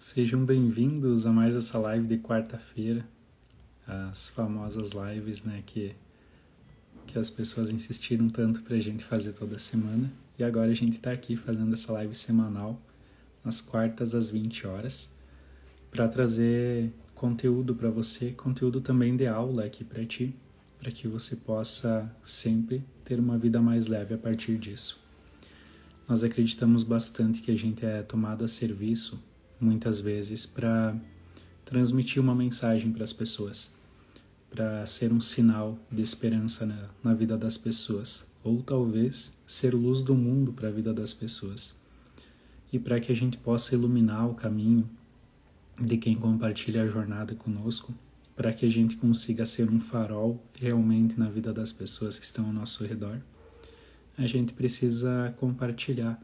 Sejam bem-vindos a mais essa live de quarta-feira, as famosas lives, que as pessoas insistiram tanto pra gente fazer toda semana. E agora a gente tá aqui fazendo essa live semanal, nas quartas às 20 horas, para trazer conteúdo para você, conteúdo também de aula aqui para ti, para que você possa sempre ter uma vida mais leve a partir disso. Nós acreditamos bastante que a gente é tomado a serviço, muitas vezes, para transmitir uma mensagem para as pessoas, para ser um sinal de esperança na vida das pessoas, ou talvez ser luz do mundo para a vida das pessoas, e para que a gente possa iluminar o caminho de quem compartilha a jornada conosco, para que a gente consiga ser um farol realmente na vida das pessoas que estão ao nosso redor. A gente precisa compartilhar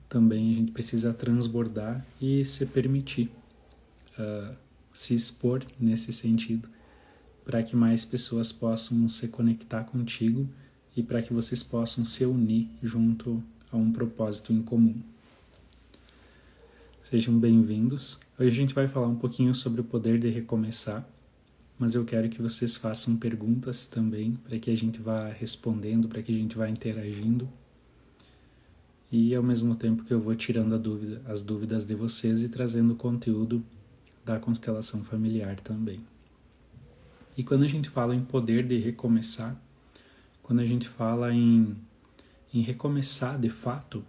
também, a gente precisa transbordar e se permitir se expor nesse sentido, para que mais pessoas possam se conectar contigo e para que vocês possam se unir junto a um propósito em comum. Sejam bem-vindos. Hoje a gente vai falar um pouquinho sobre o poder de recomeçar, mas eu quero que vocês façam perguntas também, para que a gente vá respondendo, para que a gente vá interagindo. E ao mesmo tempo que eu vou tirando as dúvidas de vocês e trazendo conteúdo da constelação familiar também. E quando a gente fala em poder de recomeçar, quando a gente fala em recomeçar de fato,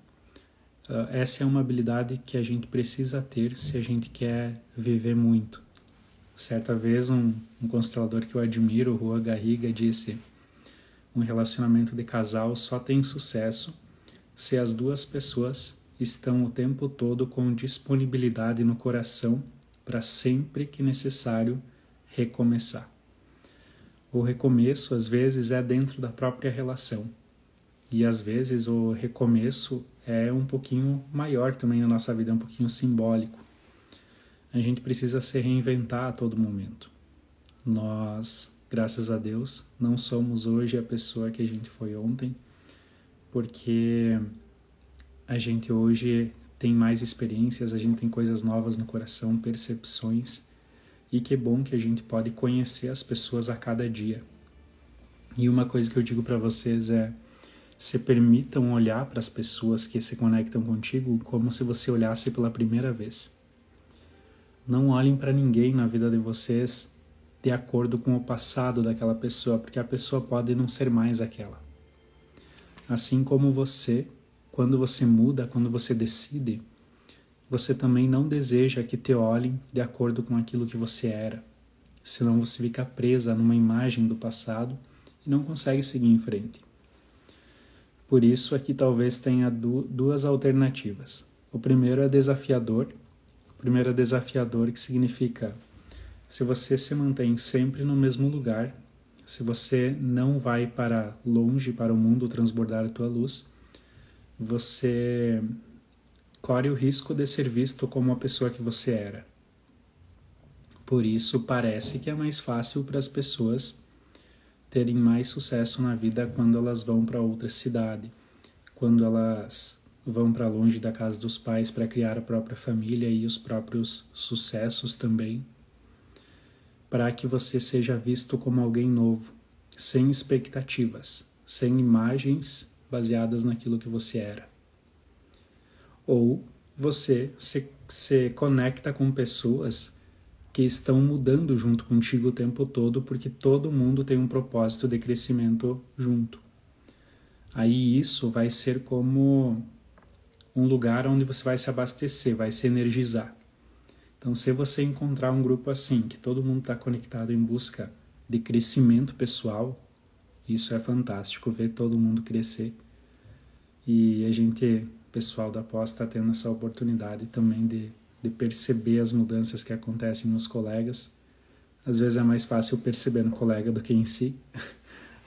essa é uma habilidade que a gente precisa ter se a gente quer viver muito. Certa vez um constelador que eu admiro, o Juan Garriga, disse: um relacionamento de casal só tem sucesso se as duas pessoas estão o tempo todo com disponibilidade no coração para sempre que necessário recomeçar. O recomeço, às vezes, é dentro da própria relação. E, às vezes, o recomeço é um pouquinho maior também na nossa vida, é um pouquinho simbólico. A gente precisa se reinventar a todo momento. Nós, graças a Deus, não somos hoje a pessoa que a gente foi ontem, porque a gente hoje tem mais experiências, a gente tem coisas novas no coração, percepções, e que bom que a gente pode conhecer as pessoas a cada dia. E uma coisa que eu digo para vocês é: se permitam olhar para as pessoas que se conectam contigo como se você olhasse pela primeira vez. Não olhem para ninguém na vida de vocês de acordo com o passado daquela pessoa, porque a pessoa pode não ser mais aquela. Assim como você, quando você muda, quando você decide, você também não deseja que te olhem de acordo com aquilo que você era. Senão você fica presa numa imagem do passado e não consegue seguir em frente. Por isso, aqui talvez tenha duas alternativas. O primeiro é desafiador. O primeiro é desafiador, que significa: se você se mantém sempre no mesmo lugar, se você não vai para longe, para o mundo transbordar a tua luz, você corre o risco de ser visto como a pessoa que você era. Por isso, parece que é mais fácil para as pessoas terem mais sucesso na vida quando elas vão para outra cidade, quando elas vão para longe da casa dos pais para criar a própria família e os próprios sucessos também, para que você seja visto como alguém novo, sem expectativas, sem imagens baseadas naquilo que você era. Ou você se conecta com pessoas que estão mudando junto contigo o tempo todo, porque todo mundo tem um propósito de crescimento junto. Aí isso vai ser como um lugar onde você vai se abastecer, vai se energizar. Então, se você encontrar um grupo assim, que todo mundo está conectado em busca de crescimento pessoal, isso é fantástico, ver todo mundo crescer. E a gente, pessoal da pós, está tendo essa oportunidade também de perceber as mudanças que acontecem nos colegas. Às vezes é mais fácil perceber no colega do que em si,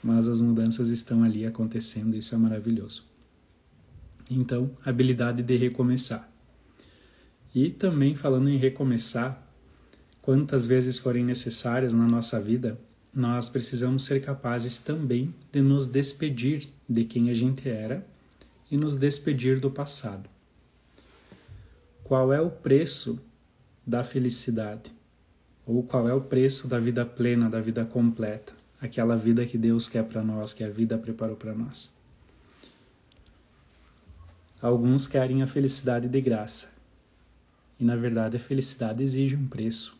mas as mudanças estão ali acontecendo, isso é maravilhoso. Então, habilidade de recomeçar. E também, falando em recomeçar, quantas vezes forem necessárias na nossa vida, nós precisamos ser capazes também de nos despedir de quem a gente era e nos despedir do passado. Qual é o preço da felicidade? Ou qual é o preço da vida plena, da vida completa? Aquela vida que Deus quer para nós, que a vida preparou para nós. Alguns querem a felicidade de graça. E na verdade a felicidade exige um preço.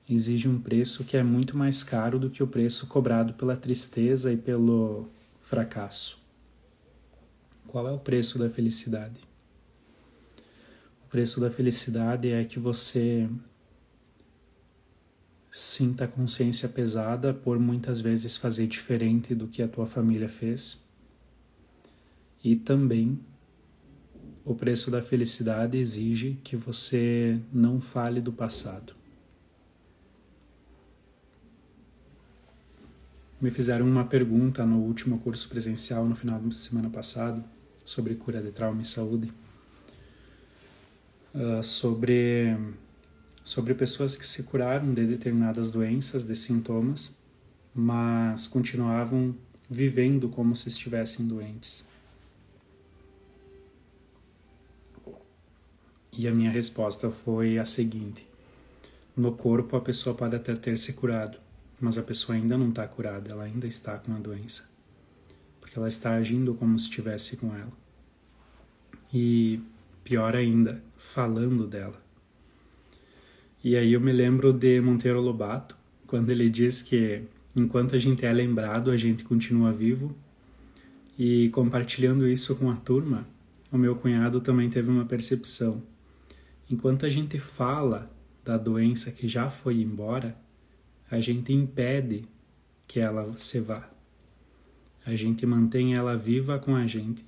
Exige um preço que é muito mais caro do que o preço cobrado pela tristeza e pelo fracasso. Qual é o preço da felicidade? O preço da felicidade é que você sinta a consciência pesada por muitas vezes fazer diferente do que a tua família fez. E também o preço da felicidade exige que você não fale do passado. Me fizeram uma pergunta no último curso presencial, no final da semana passada, sobre cura de trauma e saúde, sobre pessoas que se curaram de determinadas doenças, de sintomas, mas continuavam vivendo como se estivessem doentes. E a minha resposta foi a seguinte: no corpo a pessoa pode até ter se curado, mas a pessoa ainda não está curada, ela ainda está com a doença, porque ela está agindo como se estivesse com ela. E pior ainda, falando dela. E aí eu me lembro de Monteiro Lobato, quando ele diz que enquanto a gente é lembrado, a gente continua vivo. E compartilhando isso com a turma, o meu cunhado também teve uma percepção. Enquanto a gente fala da doença que já foi embora, a gente impede que ela se vá. A gente mantém ela viva com a gente,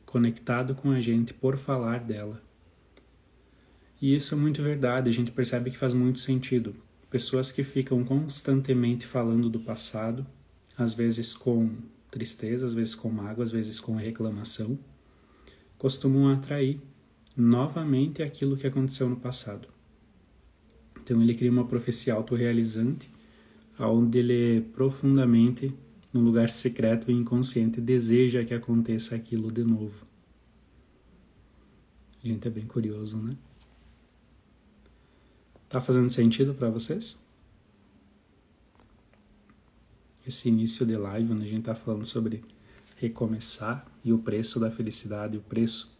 conectado com a gente por falar dela. E isso é muito verdade, a gente percebe que faz muito sentido. Pessoas que ficam constantemente falando do passado, às vezes com tristeza, às vezes com mágoa, às vezes com reclamação, costumam atrair novamente aquilo que aconteceu no passado. Então ele cria uma profecia autorrealizante, onde ele profundamente, num lugar secreto e inconsciente, deseja que aconteça aquilo de novo. A gente é bem curioso, né? Tá fazendo sentido para vocês? Esse início de live, onde a gente tá falando sobre recomeçar e o preço da felicidade, o preço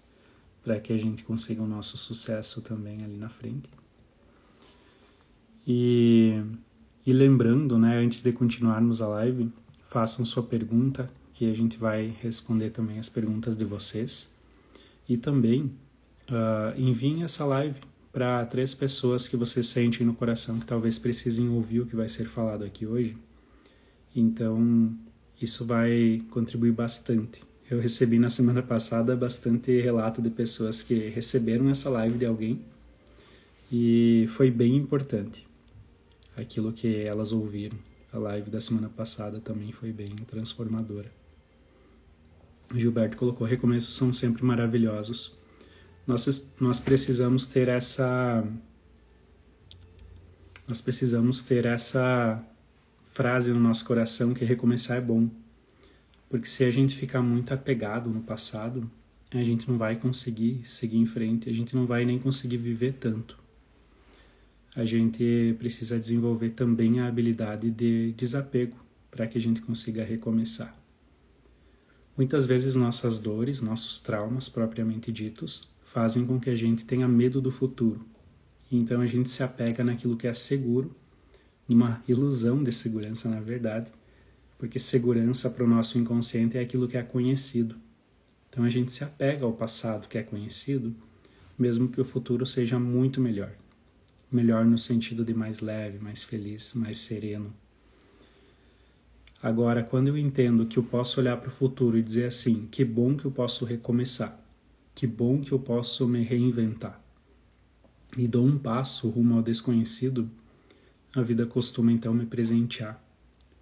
para que a gente consiga o nosso sucesso também ali na frente. E lembrando, né, antes de continuarmos a live, façam sua pergunta, que a gente vai responder também as perguntas de vocês. E também enviem essa live para 3 pessoas que vocês sentem no coração que talvez precisem ouvir o que vai ser falado aqui hoje. Então, isso vai contribuir bastante. Eu recebi na semana passada bastante relato de pessoas que receberam essa live de alguém e foi bem importante aquilo que elas ouviram. A live da semana passada também foi bem transformadora. O Gilberto colocou: recomeços são sempre maravilhosos. Nós precisamos ter essa frase no nosso coração, que recomeçar é bom. Porque se a gente ficar muito apegado no passado, a gente não vai conseguir seguir em frente, a gente não vai nem conseguir viver tanto. A gente precisa desenvolver também a habilidade de desapego para que a gente consiga recomeçar. Muitas vezes nossas dores, nossos traumas propriamente ditos, fazem com que a gente tenha medo do futuro. Então a gente se apega naquilo que é seguro, numa ilusão de segurança, na verdade, porque segurança para o nosso inconsciente é aquilo que é conhecido. Então a gente se apega ao passado que é conhecido, mesmo que o futuro seja muito melhor. Melhor no sentido de mais leve, mais feliz, mais sereno. Agora, quando eu entendo que eu posso olhar para o futuro e dizer assim: que bom que eu posso recomeçar, que bom que eu posso me reinventar, e dou um passo rumo ao desconhecido, a vida costuma então me presentear.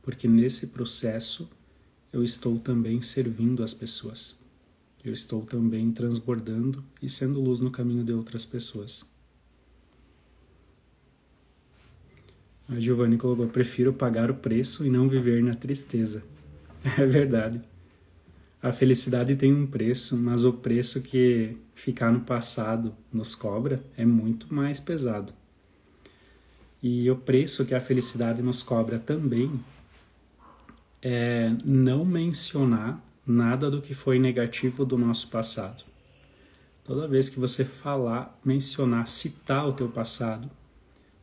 Porque nesse processo eu estou também servindo as pessoas. Eu estou também transbordando e sendo luz no caminho de outras pessoas. A Giovanni colocou: prefiro pagar o preço e não viver na tristeza. É verdade. A felicidade tem um preço, mas o preço que ficar no passado nos cobra é muito mais pesado. E o preço que a felicidade nos cobra também é não mencionar nada do que foi negativo do nosso passado. Toda vez que você falar, mencionar, citar o teu passado,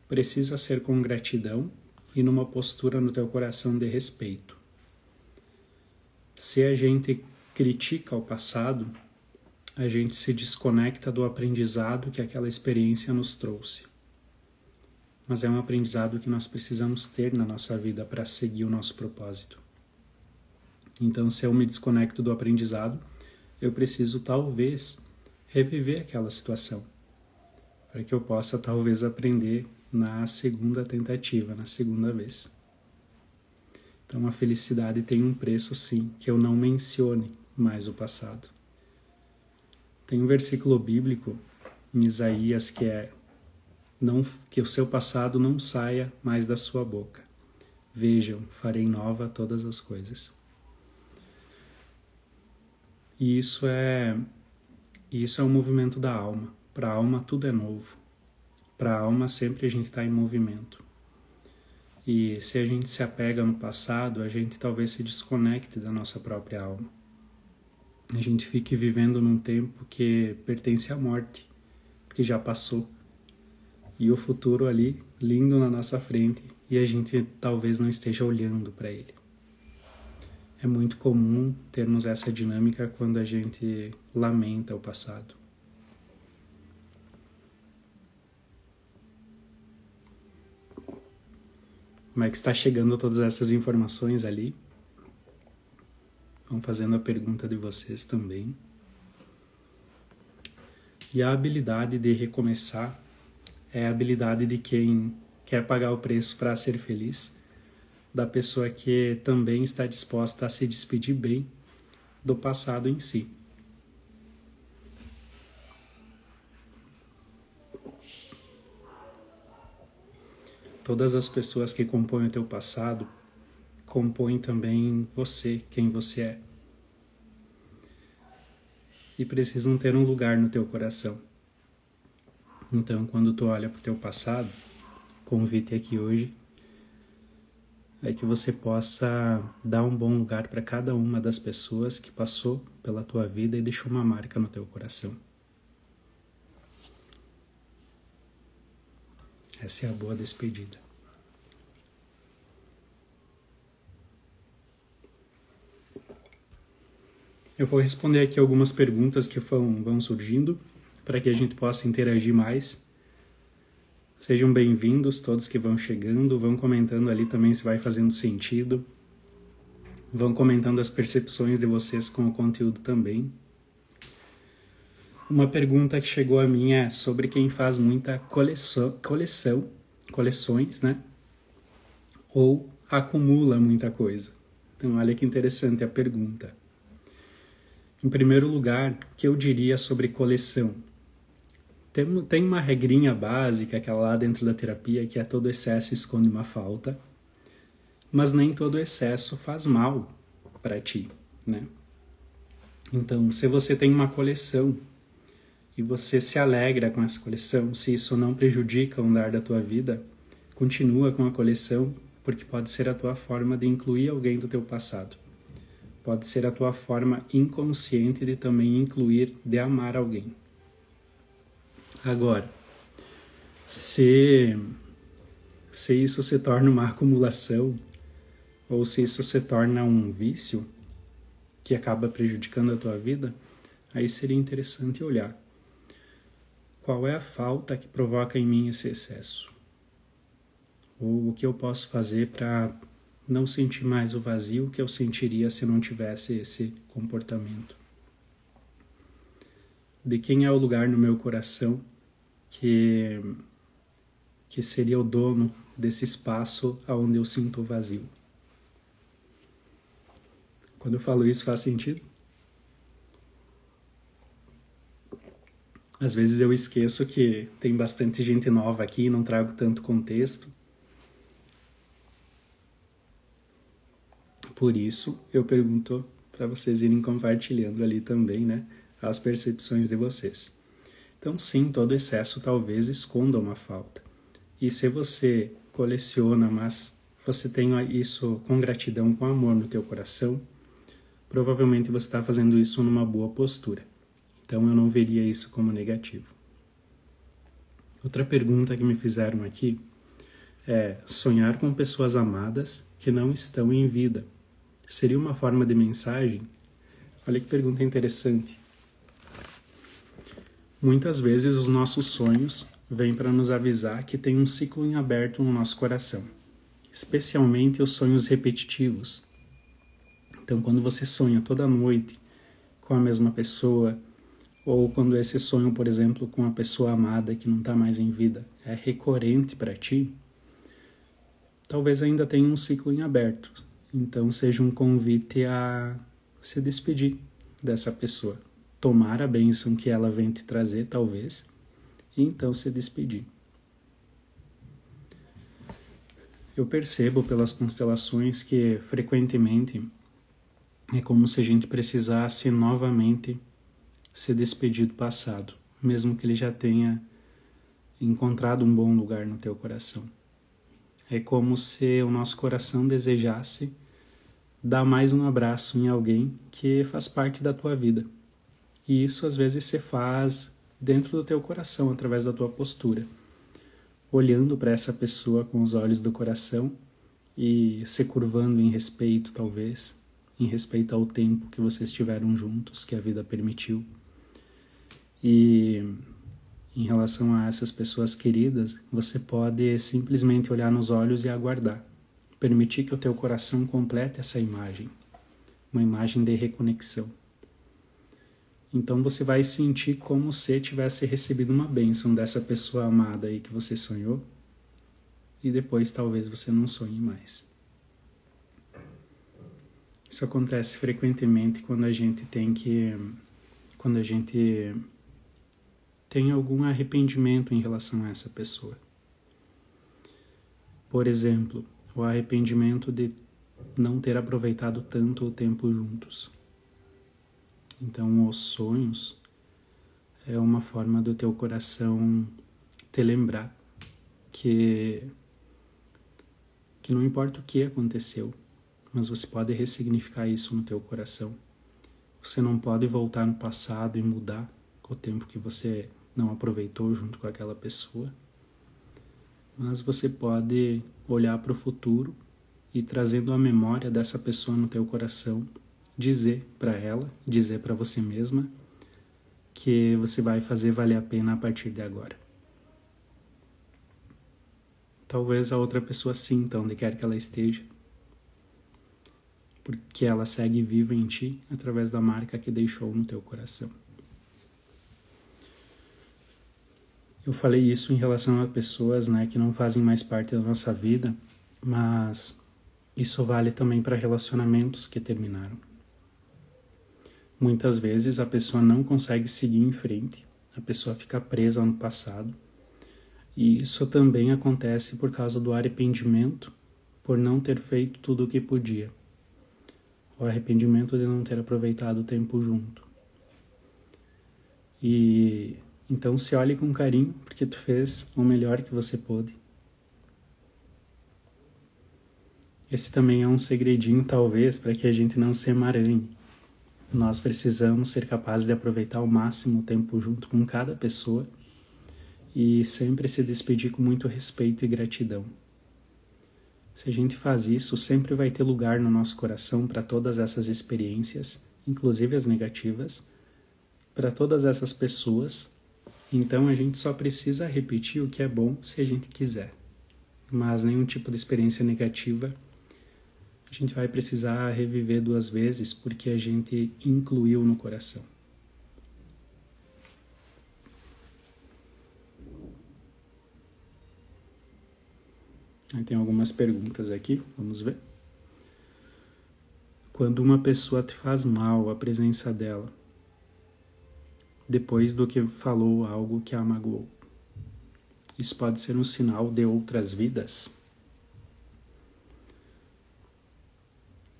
precisa ser com gratidão e numa postura no teu coração de respeito. Se a gente critica o passado, a gente se desconecta do aprendizado que aquela experiência nos trouxe. Mas é um aprendizado que nós precisamos ter na nossa vida para seguir o nosso propósito. Então, se eu me desconecto do aprendizado, eu preciso talvez reviver aquela situação, para que eu possa talvez aprender na segunda tentativa, na segunda vez. Então a felicidade tem um preço sim, que eu não mencione mais o passado. Tem um versículo bíblico em Isaías que é que o seu passado não saia mais da sua boca. Vejam, farei nova todas as coisas. E isso é um movimento da alma. Para a alma tudo é novo. Para a alma sempre a gente está em movimento. E se a gente se apega no passado, a gente talvez se desconecte da nossa própria alma. A gente fique vivendo num tempo que pertence à morte, que já passou. E o futuro ali, lindo na nossa frente, e a gente talvez não esteja olhando para ele. É muito comum termos essa dinâmica quando a gente lamenta o passado. Como é que está chegando todas essas informações ali? Vão fazendo a pergunta de vocês também. E a habilidade de recomeçar é a habilidade de quem quer pagar o preço para ser feliz, da pessoa que também está disposta a se despedir bem do passado em si. Todas as pessoas que compõem o teu passado compõem também você, quem você é. E precisam ter um lugar no teu coração. Então, quando tu olha para o teu passado, o convite aqui hoje é que você possa dar um bom lugar para cada uma das pessoas que passou pela tua vida e deixou uma marca no teu coração. Essa é a boa despedida. Eu vou responder aqui algumas perguntas que vão surgindo para que a gente possa interagir mais. Sejam bem-vindos todos que vão chegando, vão comentando ali também se vai fazendo sentido. Vão comentando as percepções de vocês com o conteúdo também. Uma pergunta que chegou a mim é sobre quem faz muita coleções, né? Ou acumula muita coisa. Então, olha que interessante a pergunta. Em primeiro lugar, o que eu diria sobre coleção? Tem uma regrinha básica, aquela lá dentro da terapia, que é todo excesso esconde uma falta, mas nem todo excesso faz mal para ti, né? Então, se você tem uma coleção e você se alegra com essa coleção, se isso não prejudica o andar da tua vida, continua com a coleção, porque pode ser a tua forma de incluir alguém do teu passado. Pode ser a tua forma inconsciente de também incluir, de amar alguém. Agora, se isso se torna uma acumulação, ou se isso se torna um vício que acaba prejudicando a tua vida, aí seria interessante olhar. Qual é a falta que provoca em mim esse excesso? Ou o que eu posso fazer para não sentir mais o vazio que eu sentiria se não tivesse esse comportamento? De quem é o lugar no meu coração que seria o dono desse espaço onde eu sinto o vazio? Quando eu falo isso, faz sentido? Às vezes eu esqueço que tem bastante gente nova aqui e não trago tanto contexto. Por isso, eu pergunto para vocês irem compartilhando ali também, né, as percepções de vocês. Então, sim, todo excesso talvez esconda uma falta. E se você coleciona, mas você tem isso com gratidão, com amor no teu coração, provavelmente você está fazendo isso numa boa postura. Então, eu não veria isso como negativo. Outra pergunta que me fizeram aqui é: sonhar com pessoas amadas que não estão em vida seria uma forma de mensagem? Olha que pergunta interessante. Muitas vezes os nossos sonhos vêm para nos avisar que tem um ciclo em aberto no nosso coração, especialmente os sonhos repetitivos. Então, quando você sonha toda noite com a mesma pessoa, ou quando esse sonho, por exemplo, com a pessoa amada que não está mais em vida, é recorrente para ti, talvez ainda tenha um ciclo em aberto. Então, seja um convite a se despedir dessa pessoa. Tomar a bênção que ela vem te trazer, talvez, e então se despedir. Eu percebo pelas constelações que, frequentemente, é como se a gente precisasse novamente se despedir do passado, mesmo que ele já tenha encontrado um bom lugar no teu coração. É como se o nosso coração desejasse dar mais um abraço em alguém que faz parte da tua vida. E isso às vezes se faz dentro do teu coração, através da tua postura, olhando para essa pessoa com os olhos do coração e se curvando em respeito, talvez, em respeito ao tempo que vocês tiveram juntos, que a vida permitiu. E em relação a essas pessoas queridas, você pode simplesmente olhar nos olhos e aguardar. Permitir que o teu coração complete essa imagem, uma imagem de reconexão. Então você vai sentir como se tivesse recebido uma bênção dessa pessoa amada aí que você sonhou, e depois talvez você não sonhe mais. Isso acontece frequentemente quando a gente tem algum arrependimento em relação a essa pessoa. Por exemplo, o arrependimento de não ter aproveitado tanto o tempo juntos. Então, os sonhos é uma forma do teu coração te lembrar que não importa o que aconteceu, mas você pode ressignificar isso no teu coração. Você não pode voltar no passado e mudar o tempo que você não aproveitou junto com aquela pessoa, mas você pode olhar para o futuro e, trazendo a memória dessa pessoa no teu coração, dizer para ela, dizer para você mesma que você vai fazer valer a pena a partir de agora. Talvez a outra pessoa sinta onde quer que ela esteja, porque ela segue viva em ti através da marca que deixou no teu coração. Eu falei isso em relação a pessoas, né, que não fazem mais parte da nossa vida, mas isso vale também para relacionamentos que terminaram. Muitas vezes a pessoa não consegue seguir em frente, a pessoa fica presa no passado, e isso também acontece por causa do arrependimento por não ter feito tudo o que podia, o arrependimento de não ter aproveitado o tempo junto. E então se olhe com carinho, porque tu fez o melhor que você pôde. Esse também é um segredinho, talvez, para que a gente não se emaranhe. Nós precisamos ser capazes de aproveitar ao máximo o tempo junto com cada pessoa e sempre se despedir com muito respeito e gratidão. Se a gente faz isso, sempre vai ter lugar no nosso coração para todas essas experiências, inclusive as negativas, para todas essas pessoas. Então a gente só precisa repetir o que é bom se a gente quiser, mas nenhum tipo de experiência negativa a gente vai precisar reviver 2 vezes porque a gente incluiu no coração. Aí tem algumas perguntas aqui, vamos ver. Quando uma pessoa te faz mal, a presença dela, depois do que falou algo que a magoou, isso pode ser um sinal de outras vidas?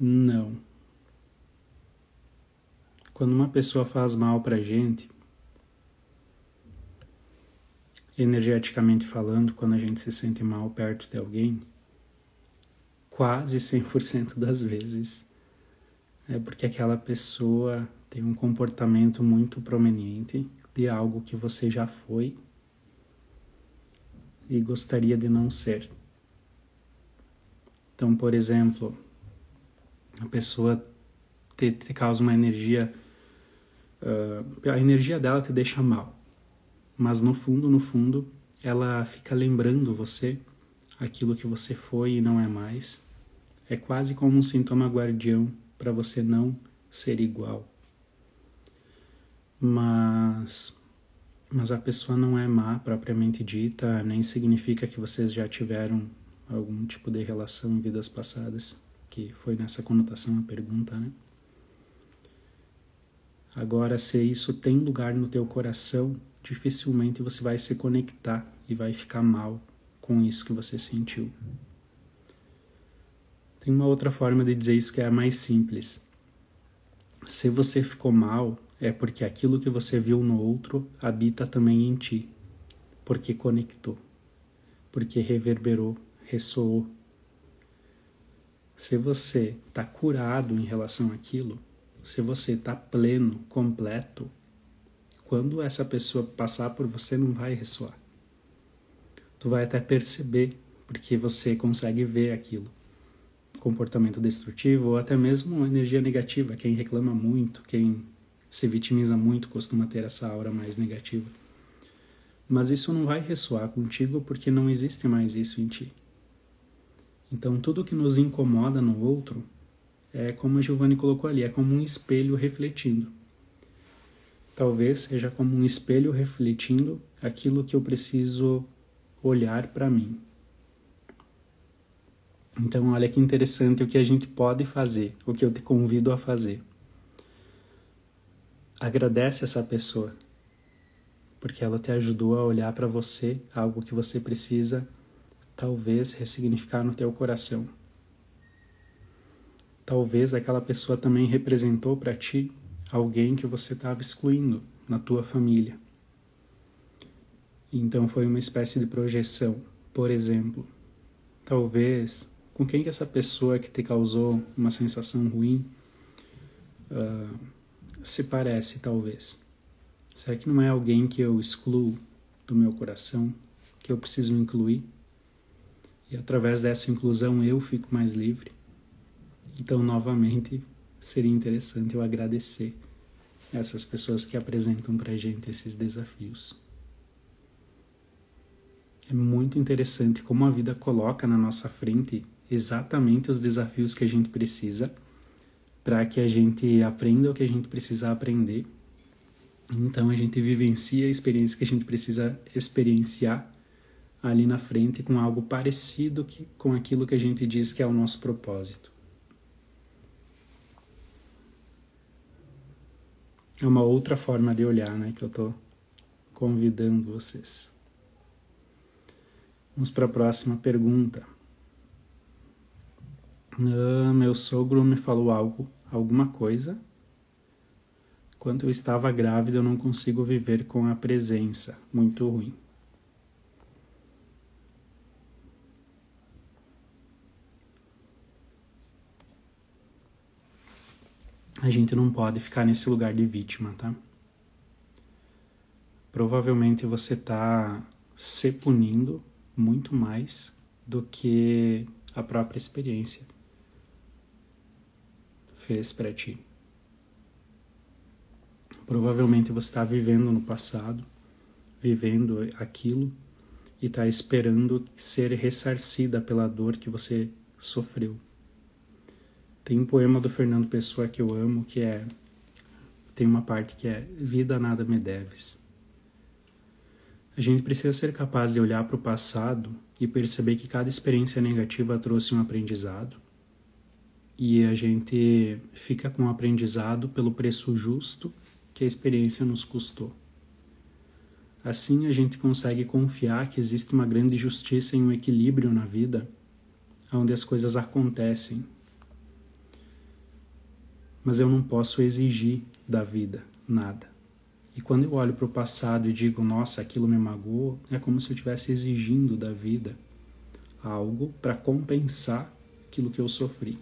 Não. Quando uma pessoa faz mal pra gente, energeticamente falando, quando a gente se sente mal perto de alguém, quase 100% das vezes é porque aquela pessoa tem um comportamento muito prominente de algo que você já foi e gostaria de não ser. Então, por exemplo, a pessoa te causa uma energia, a energia dela te deixa mal, mas no fundo, ela fica lembrando você aquilo que você foi e não é mais. É quase como um sintoma guardião para você não ser igual. Mas a pessoa não é má propriamente dita, nem significa que vocês já tiveram algum tipo de relação em vidas passadas, que foi nessa conotação a pergunta, né? Agora, se isso tem lugar no teu coração, dificilmente você vai se conectar e vai ficar mal com isso que você sentiu. Tem uma outra forma de dizer isso que é a mais simples. Se você ficou mal, é porque aquilo que você viu no outro habita também em ti, porque conectou, porque reverberou, ressoou. Se você está curado em relação àquilo, se você está pleno, completo, quando essa pessoa passar por você não vai ressoar. Tu vai até perceber, porque você consegue ver aquilo. Comportamento destrutivo ou até mesmo energia negativa. Quem reclama muito, quem se vitimiza muito costuma ter essa aura mais negativa. Mas isso não vai ressoar contigo porque não existe mais isso em ti. Então tudo que nos incomoda no outro é como a Giovanni colocou ali, é como um espelho refletindo. Talvez seja como um espelho refletindo aquilo que eu preciso olhar para mim. Então olha que interessante o que a gente pode fazer, o que eu te convido a fazer. Agradece essa pessoa, porque ela te ajudou a olhar para você, algo que você precisa talvez ressignificar no teu coração. Talvez aquela pessoa também representou para ti alguém que você estava excluindo na tua família. Então foi uma espécie de projeção. Por exemplo, talvez com quem que essa pessoa que te causou uma sensação ruim se parece, talvez. Será que não é alguém que eu excluo do meu coração, que eu preciso incluir? E através dessa inclusão eu fico mais livre? Então, novamente, seria interessante eu agradecer essas pessoas que apresentam pra gente esses desafios. É muito interessante como a vida coloca na nossa frente exatamente os desafios que a gente precisa para que a gente aprenda o que a gente precisa aprender. Então a gente vivencia a experiência que a gente precisa experienciar ali na frente com algo parecido com aquilo que a gente diz que é o nosso propósito. É uma outra forma de olhar, né, que eu estou convidando vocês. Vamos para a próxima pergunta. Meu sogro me falou alguma coisa. Quando eu estava grávida, eu não consigo viver com a presença. Muito ruim. A gente não pode ficar nesse lugar de vítima, tá? Provavelmente você está se punindo muito mais do que a própria experiência fez para ti. Provavelmente você está vivendo no passado, vivendo aquilo e está esperando ser ressarcida pela dor que você sofreu. Tem um poema do Fernando Pessoa que eu amo, tem uma parte que é vida nada me deves. A gente precisa ser capaz de olhar para o passado e perceber que cada experiência negativa trouxe um aprendizado. E a gente fica com o aprendizado pelo preço justo que a experiência nos custou. Assim a gente consegue confiar que existe uma grande justiça e um equilíbrio na vida, onde as coisas acontecem. mas eu não posso exigir da vida nada. E quando eu olho para o passado e digo, nossa, aquilo me magoou, é como se eu estivesse exigindo da vida algo para compensar aquilo que eu sofri.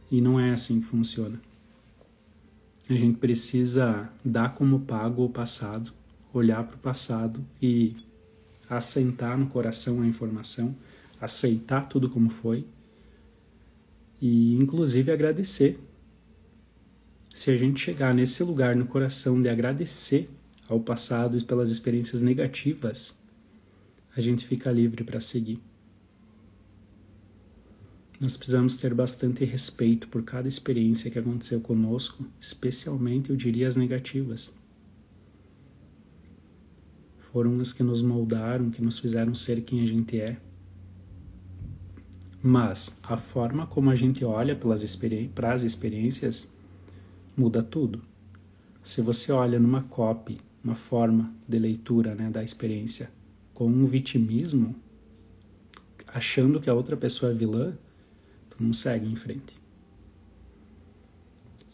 E não é assim que funciona. A gente precisa dar como pago o passado, olhar para o passado e assentar no coração a informação, aceitar tudo como foi e, inclusive, agradecer. Se a gente chegar nesse lugar no coração de agradecer ao passado e pelas experiências negativas, a gente fica livre para seguir. Nós precisamos ter bastante respeito por cada experiência que aconteceu conosco, especialmente, eu diria, as negativas. Foram as que nos moldaram, que nos fizeram ser quem a gente é. Mas a forma como a gente olha para as experiências muda tudo. Se você olha numa copy, uma forma de leitura, né, da experiência, com um vitimismo, achando que a outra pessoa é vilã, tu não segue em frente.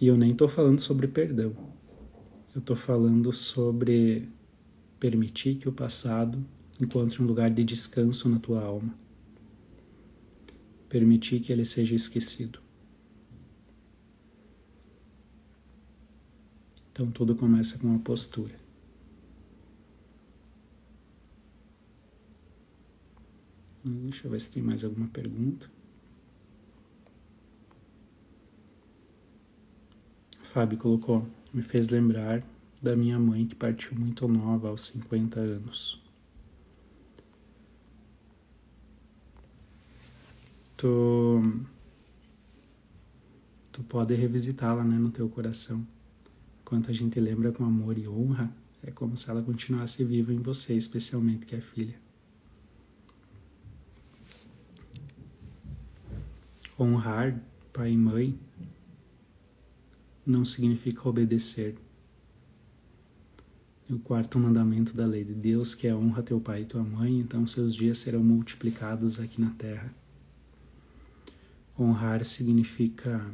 E eu nem estou falando sobre perdão. Eu estou falando sobre permitir que o passado encontre um lugar de descanso na tua alma. Permitir que ele seja esquecido. Então tudo começa com a postura. Deixa eu ver se tem mais alguma pergunta. Fábio colocou, me fez lembrar da minha mãe que partiu muito nova, aos 50 anos. Tu pode revisitá-la, né, no teu coração. Enquanto a gente lembra com amor e honra, é como se ela continuasse viva em você, especialmente que é filha. Honrar pai e mãe não significa obedecer. O quarto mandamento da lei de Deus, que é honra teu pai e tua mãe, então seus dias serão multiplicados aqui na terra. Honrar significa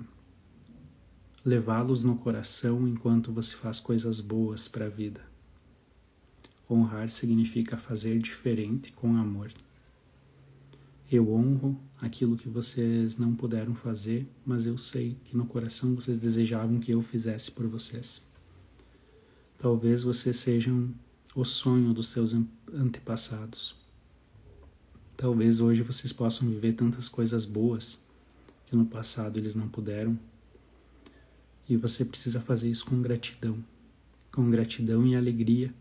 levá-los no coração enquanto você faz coisas boas para a vida. Honrar significa fazer diferente com amor. Eu honro aquilo que vocês não puderam fazer, mas eu sei que no coração vocês desejavam que eu fizesse por vocês. Talvez vocês sejam o sonho dos seus antepassados. Talvez hoje vocês possam viver tantas coisas boas que no passado eles não puderam. E você precisa fazer isso com gratidão e alegria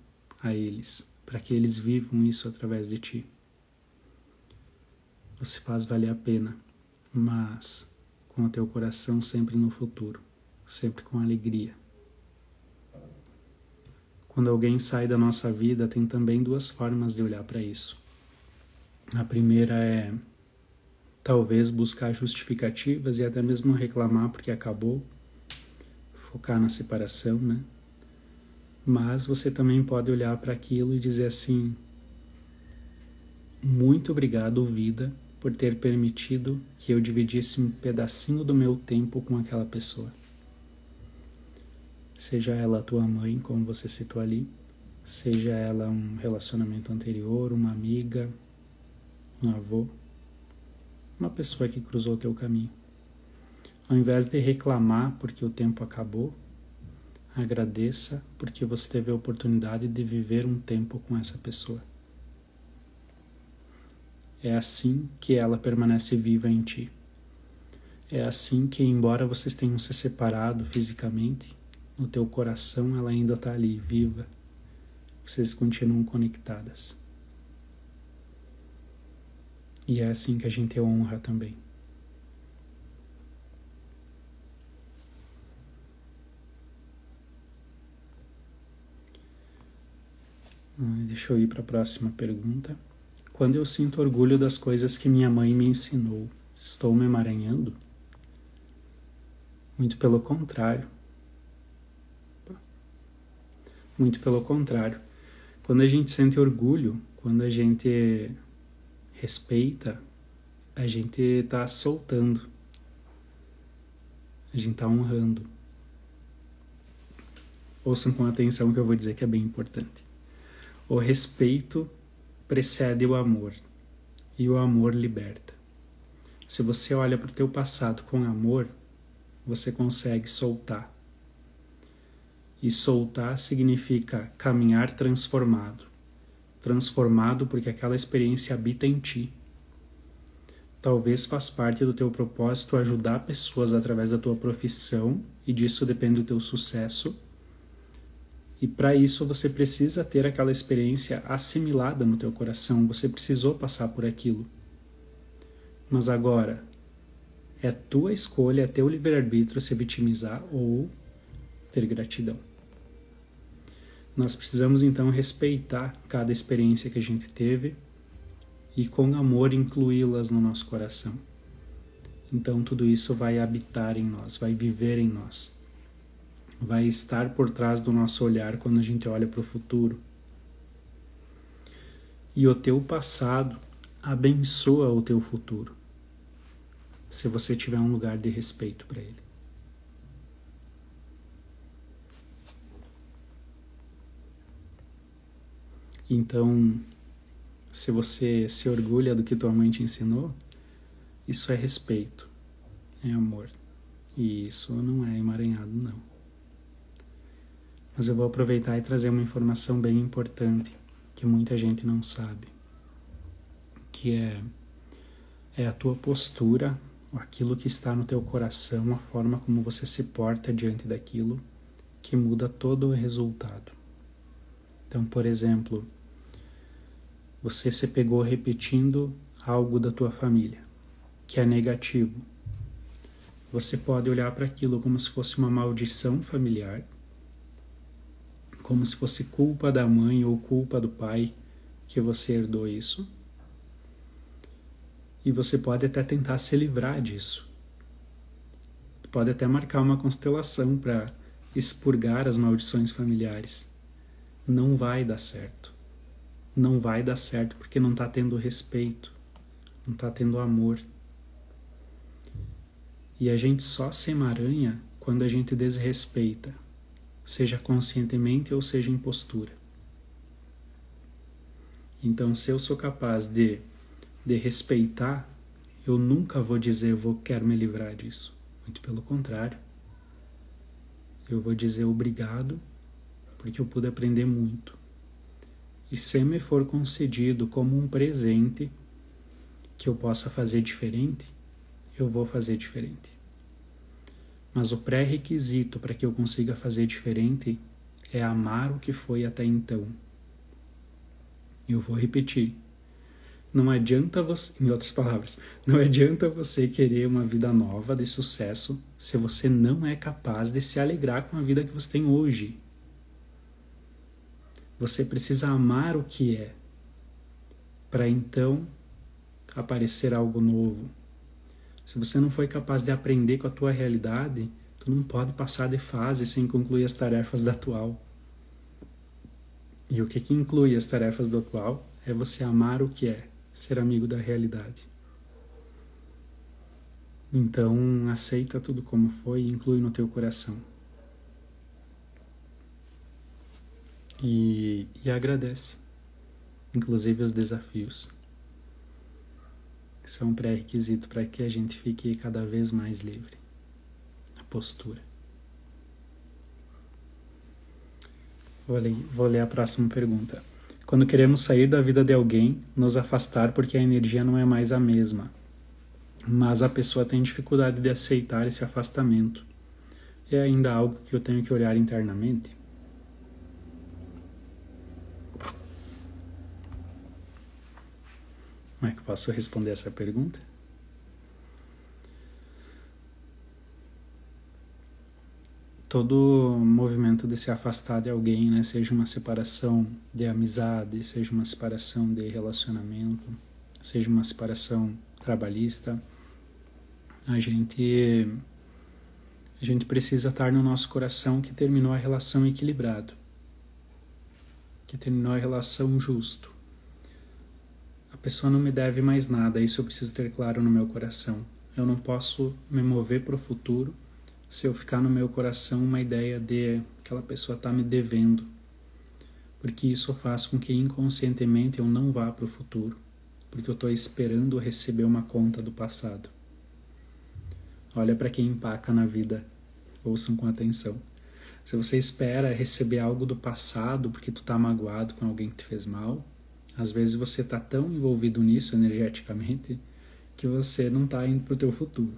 a eles, para que eles vivam isso através de ti. Você faz valer a pena, mas com o teu coração sempre no futuro, sempre com alegria. Quando alguém sai da nossa vida, tem também duas formas de olhar para isso. A primeira é talvez buscar justificativas e até mesmo reclamar porque acabou, focar na separação, né? Mas você também pode olhar para aquilo e dizer assim: muito obrigado, vida, por ter permitido que eu dividisse um pedacinho do meu tempo com aquela pessoa. Seja ela a tua mãe, como você citou ali, seja ela um relacionamento anterior, uma amiga, um avô, uma pessoa que cruzou o teu caminho. Ao invés de reclamar porque o tempo acabou, agradeça porque você teve a oportunidade de viver um tempo com essa pessoa. É assim que ela permanece viva em ti. É assim que, embora vocês tenham se separado fisicamente, no teu coração ela ainda está ali, viva. Vocês continuam conectadas. E é assim que a gente honra também. Deixa eu ir para a próxima pergunta. Quando eu sinto orgulho das coisas que minha mãe me ensinou, estou me emaranhando? Muito pelo contrário. Muito pelo contrário. Quando a gente sente orgulho, quando a gente respeita, a gente está soltando. A gente está honrando. Ouçam com atenção o que eu vou dizer, que é bem importante. O respeito precede o amor, e o amor liberta. Se você olha para o teu passado com amor, você consegue soltar. E soltar significa caminhar transformado. Transformado porque aquela experiência habita em ti. Talvez faz parte do teu propósito ajudar pessoas através da tua profissão, e disso depende do teu sucesso. E para isso você precisa ter aquela experiência assimilada no teu coração, você precisou passar por aquilo. Mas agora, é tua escolha, é teu livre-arbítrio se vitimizar ou ter gratidão. Nós precisamos então respeitar cada experiência que a gente teve e com amor incluí-las no nosso coração. Então tudo isso vai habitar em nós, vai viver em nós. Vai estar por trás do nosso olhar quando a gente olha para o futuro. E o teu passado abençoa o teu futuro, se você tiver um lugar de respeito para ele. Então, se você se orgulha do que tua mãe te ensinou, isso é respeito, é amor. E isso não é emaranhado, não. Mas eu vou aproveitar e trazer uma informação bem importante, que muita gente não sabe, que é a tua postura, aquilo que está no teu coração, a forma como você se porta diante daquilo, que muda todo o resultado. Então, por exemplo, você se pegou repetindo algo da tua família, que é negativo. Você pode olhar para aquilo como se fosse uma maldição familiar, como se fosse culpa da mãe ou culpa do pai que você herdou isso. E você pode até tentar se livrar disso. Pode até marcar uma constelação para expurgar as maldições familiares. Não vai dar certo. Não vai dar certo porque não está tendo respeito, não está tendo amor. E a gente só se emaranha quando a gente desrespeita, seja conscientemente ou seja em postura. Então, se eu sou capaz de respeitar, eu nunca vou dizer quero me livrar disso. Muito pelo contrário. Eu vou dizer obrigado, porque eu pude aprender muito. E se me for concedido como um presente que eu possa fazer diferente, eu vou fazer diferente. Mas o pré-requisito para que eu consiga fazer diferente é amar o que foi até então. Eu vou repetir. Não adianta você, em outras palavras, não adianta você querer uma vida nova de sucesso se você não é capaz de se alegrar com a vida que você tem hoje. Você precisa amar o que é, para então aparecer algo novo. Se você não foi capaz de aprender com a tua realidade, tu não pode passar de fase sem concluir as tarefas da atual. E o que inclui as tarefas do atual é você amar o que é, ser amigo da realidade. Então, aceita tudo como foi e inclui no teu coração. E agradece, inclusive os desafios. Isso é um pré-requisito para que a gente fique cada vez mais livre. A postura. Vou ler a próxima pergunta. Quando queremos sair da vida de alguém, nos afastar porque a energia não é mais a mesma, mas a pessoa tem dificuldade de aceitar esse afastamento, é ainda algo que eu tenho que olhar internamente? Como é que eu posso responder essa pergunta? Todo movimento de se afastar de alguém, né, seja uma separação de amizade, seja uma separação de relacionamento, seja uma separação trabalhista, a gente precisa estar no nosso coração que terminou a relação equilibrado, que terminou a relação justo. A pessoa não me deve mais nada, isso eu preciso ter claro no meu coração. Eu não posso me mover para o futuro se eu ficar no meu coração uma ideia de aquela pessoa está me devendo, porque isso faz com que inconscientemente eu não vá para o futuro, porque eu estou esperando receber uma conta do passado. Olha para quem empaca na vida, ouçam com atenção. Se você espera receber algo do passado porque tu está magoado com alguém que te fez mal, às vezes você está tão envolvido nisso energeticamente que você não está indo para o teu futuro.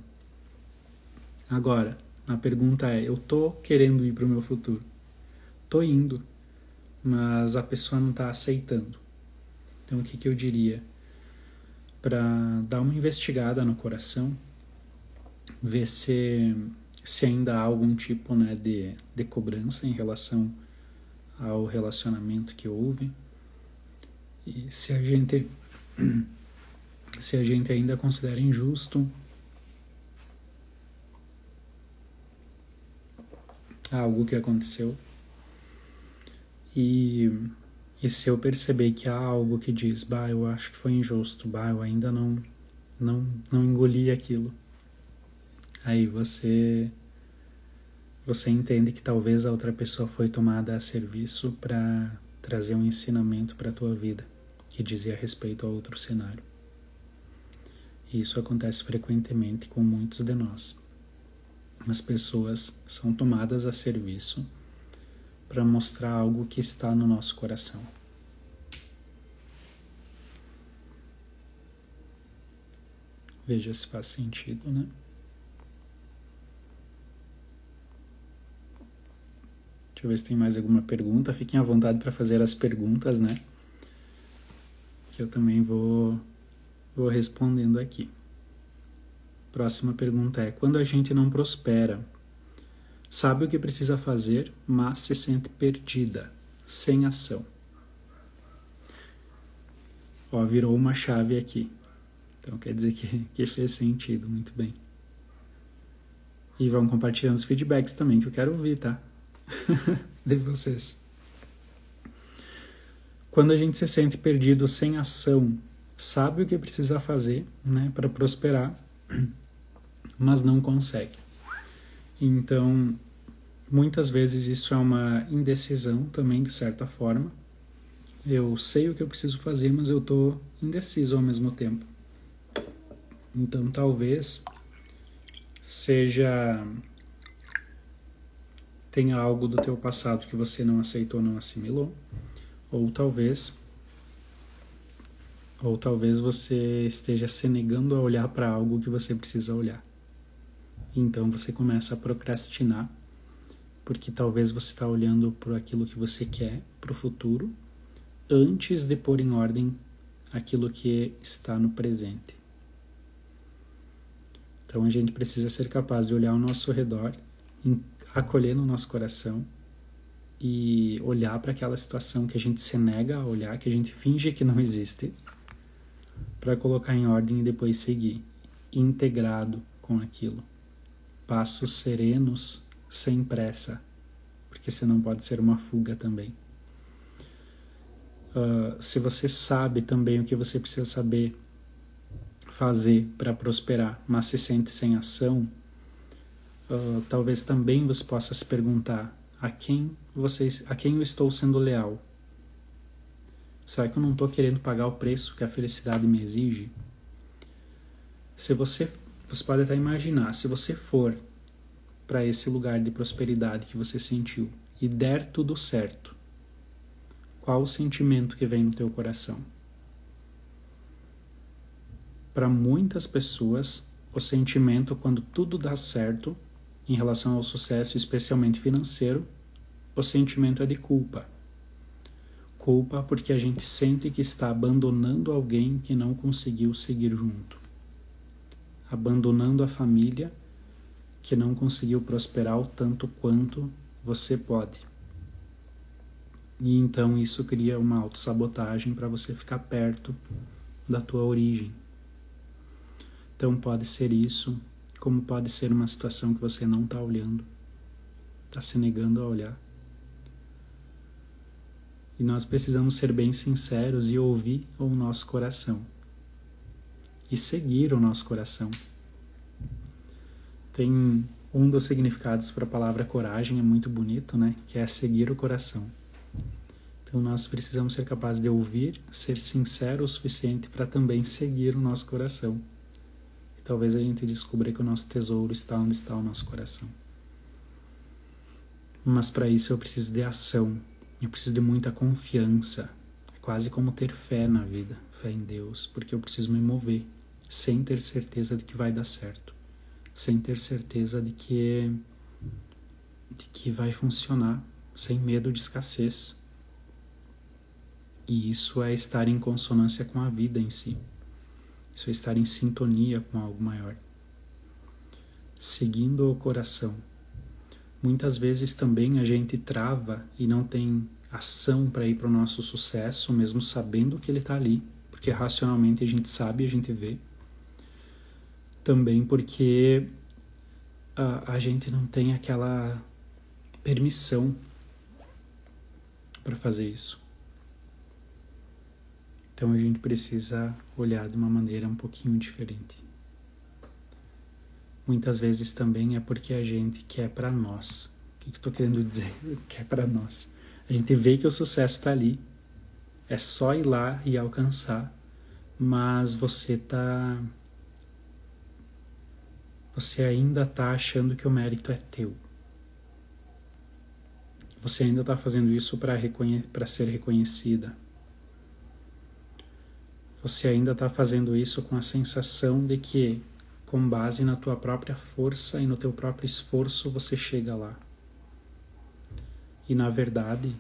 Agora, a pergunta é, eu tô querendo ir para o meu futuro? Tô indo, mas a pessoa não está aceitando. Então o que eu diria? Para dar uma investigada no coração, ver se ainda há algum tipo, né, de cobrança em relação ao relacionamento que houve, e se a gente ainda considera injusto algo que aconteceu, e se eu perceber que há algo que diz, eu acho que foi injusto, eu ainda não engoli aquilo, aí você entende que talvez a outra pessoa foi tomada a serviço para trazer um ensinamento para a tua vida, que dizia respeito a outro cenário. E isso acontece frequentemente com muitos de nós. As pessoas são tomadas a serviço para mostrar algo que está no nosso coração. Veja se faz sentido, né? Deixa eu ver se tem mais alguma pergunta. Fiquem à vontade para fazer as perguntas, né? Que eu também vou respondendo aqui. Próxima pergunta é: quando a gente não prospera, sabe o que precisa fazer, mas se sente perdida, sem ação? Ó, virou uma chave aqui. Então quer dizer que fez sentido, muito bem. E vão compartilhando os feedbacks também, que eu quero ouvir, tá? De vocês. Quando a gente se sente perdido sem ação, sabe o que precisa fazer, né, para prosperar, mas não consegue. Então, muitas vezes isso é uma indecisão também, de certa forma. Eu sei o que eu preciso fazer, mas eu estou indeciso ao mesmo tempo. Então, talvez tenha algo do teu passado que você não aceitou, não assimilou, ou talvez você esteja se negando a olhar para algo que você precisa olhar. Então você começa a procrastinar, porque talvez você está olhando por aquilo que você quer para o futuro, antes de pôr em ordem aquilo que está no presente. Então a gente precisa ser capaz de olhar ao nosso redor, acolher no nosso coração e olhar para aquela situação que a gente se nega a olhar, que a gente finge que não existe, para colocar em ordem e depois seguir, integrado com aquilo. Passos serenos, sem pressa, porque senão pode ser uma fuga também. Se você sabe também o que você precisa saber fazer para prosperar, mas se sente sem ação, talvez também você possa se perguntar: a quem eu estou sendo leal? Será que eu não estou querendo pagar o preço que a felicidade me exige? Se você pode até imaginar, se você for para esse lugar de prosperidade que você sentiu e der tudo certo, qual o sentimento que vem no teu coração? Para muitas pessoas, o sentimento quando tudo dá certo em relação ao sucesso, especialmente financeiro, o sentimento é de culpa. Culpa porque a gente sente que está abandonando alguém que não conseguiu seguir junto. Abandonando a família que não conseguiu prosperar o tanto quanto você pode. E então isso cria uma autossabotagem para você ficar perto da tua origem. Então pode ser isso, como pode ser uma situação que você não está olhando, está se negando a olhar. E nós precisamos ser bem sinceros e ouvir o nosso coração. E seguir o nosso coração. Tem Um dos significados para a palavra coragem é muito bonito, né? Que é seguir o coração. Então nós precisamos ser capazes de ouvir, ser sincero o suficiente para também seguir o nosso coração. E talvez a gente descubra que o nosso tesouro está onde está o nosso coração. Mas para isso eu preciso de ação, eu preciso de muita confiança. É quase como ter fé na vida, fé em Deus, porque eu preciso me mover sem ter certeza de que vai dar certo, sem ter certeza de que vai funcionar, sem medo de escassez. E isso é estar em consonância com a vida em si. Isso é estar em sintonia com algo maior. Seguindo o coração. Muitas vezes também a gente trava e não tem ação para ir para o nosso sucesso, mesmo sabendo que ele está ali, porque racionalmente a gente sabe, a gente vê. Também porque a gente não tem aquela permissão para fazer isso. Então a gente precisa olhar de uma maneira um pouquinho diferente. Muitas vezes também é porque a gente quer para nós. O que eu estou querendo dizer? Quer para nós. A gente vê que o sucesso está ali. É só ir lá e alcançar. Mas você ainda está achando que o mérito é teu. Você ainda está fazendo isso para ser reconhecida. Você ainda está fazendo isso com a sensação de que, com base na tua própria força e no teu próprio esforço, você chega lá. E, na verdade,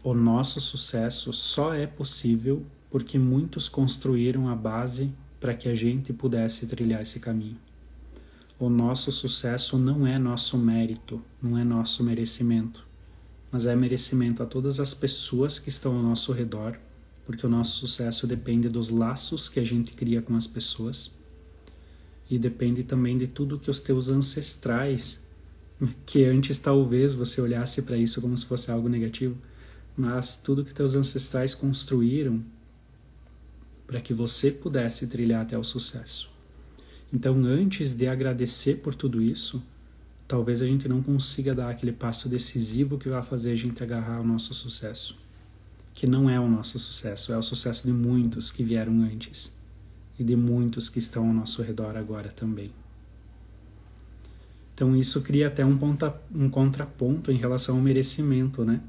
o nosso sucesso só é possível porque muitos construíram a base para que a gente pudesse trilhar esse caminho. O nosso sucesso não é nosso mérito, não é nosso merecimento, mas é merecimento a todas as pessoas que estão ao nosso redor, porque o nosso sucesso depende dos laços que a gente cria com as pessoas e depende também de tudo que os teus ancestrais, que antes talvez você olhasse para isso como se fosse algo negativo, mas tudo que teus ancestrais construíram para que você pudesse trilhar até o sucesso. Então, antes de agradecer por tudo isso, talvez a gente não consiga dar aquele passo decisivo que vai fazer a gente agarrar o nosso sucesso. Que não é o nosso sucesso, é o sucesso de muitos que vieram antes e de muitos que estão ao nosso redor agora também. Então isso cria até um contraponto em relação ao merecimento, né?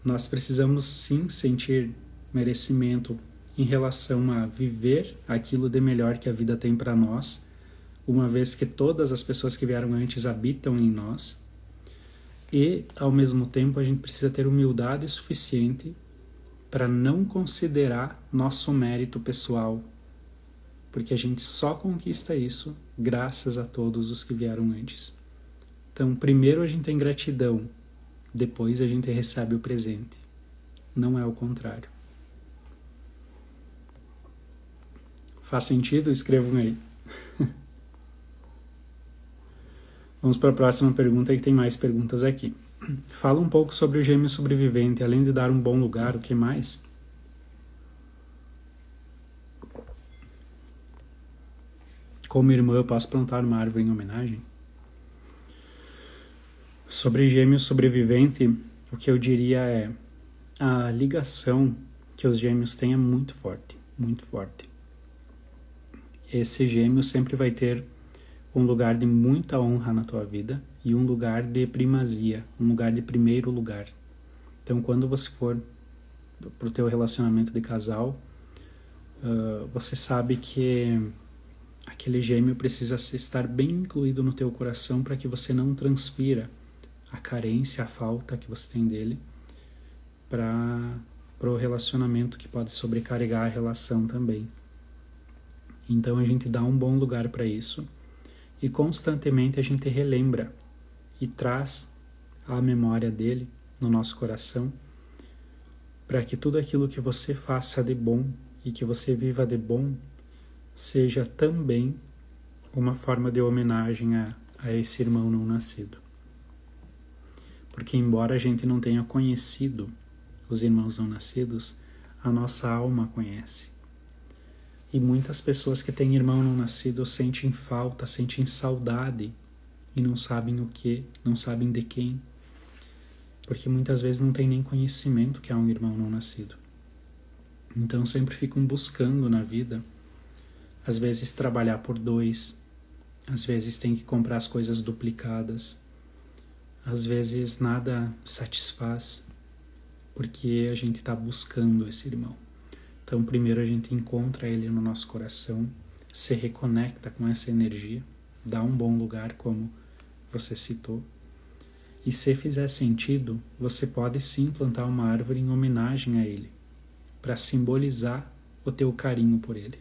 Nós precisamos sim sentir merecimento em relação a viver aquilo de melhor que a vida tem para nós, uma vez que todas as pessoas que vieram antes habitam em nós, e ao mesmo tempo a gente precisa ter humildade suficiente para não considerar nosso mérito pessoal, porque a gente só conquista isso graças a todos os que vieram antes. Então, primeiro a gente tem gratidão, depois a gente recebe o presente. Não é o contrário. Faz sentido? Escrevam aí. Vamos para a próxima pergunta, que tem mais perguntas aqui. Fala um pouco sobre o gêmeo sobrevivente, além de dar um bom lugar, o que mais? Como irmã, eu posso plantar uma árvore em homenagem? Sobre gêmeo sobrevivente, o que eu diria é a ligação que os gêmeos têm é muito forte, muito forte. Esse gêmeo sempre vai ter um lugar de muita honra na tua vida e um lugar de primazia, um lugar de primeiro lugar. Então, quando você for para o teu relacionamento de casal, você sabe que aquele gêmeo precisa estar bem incluído no teu coração para que você não transfira a carência, a falta que você tem dele para o relacionamento, que pode sobrecarregar a relação também. Então, a gente dá um bom lugar para isso e constantemente a gente relembra e traz a memória dele no nosso coração para que tudo aquilo que você faça de bom e que você viva de bom seja também uma forma de homenagem a esse irmão não nascido. Porque embora a gente não tenha conhecido os irmãos não nascidos, a nossa alma conhece. E muitas pessoas que têm irmão não nascido sentem falta, sentem saudade e não sabem o que, não sabem de quem, porque muitas vezes não tem nem conhecimento que há um irmão não nascido. Então sempre ficam buscando na vida, às vezes trabalhar por dois, às vezes tem que comprar as coisas duplicadas, às vezes nada satisfaz, porque a gente está buscando esse irmão. Então primeiro a gente encontra ele no nosso coração, se reconecta com essa energia, dá um bom lugar, como você citou, e se fizer sentido, você pode sim plantar uma árvore em homenagem a ele, para simbolizar o teu carinho por ele.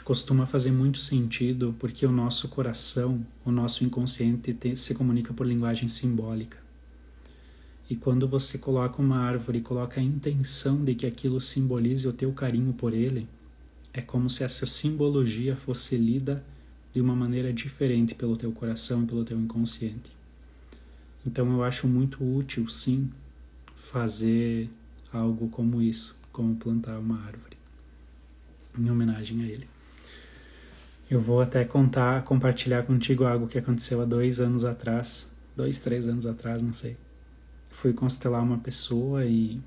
Costuma fazer muito sentido porque o nosso coração, o nosso inconsciente se comunica por linguagem simbólica. E quando você coloca uma árvore e coloca a intenção de que aquilo simbolize o teu carinho por ele, é como se essa simbologia fosse lida de uma maneira diferente pelo teu coração e pelo teu inconsciente. Então eu acho muito útil, sim, fazer algo como isso, como plantar uma árvore, em homenagem a ele. Eu vou até compartilhar contigo algo que aconteceu há 2 anos atrás, 2, 3 anos atrás, não sei. Fui constelar uma pessoa e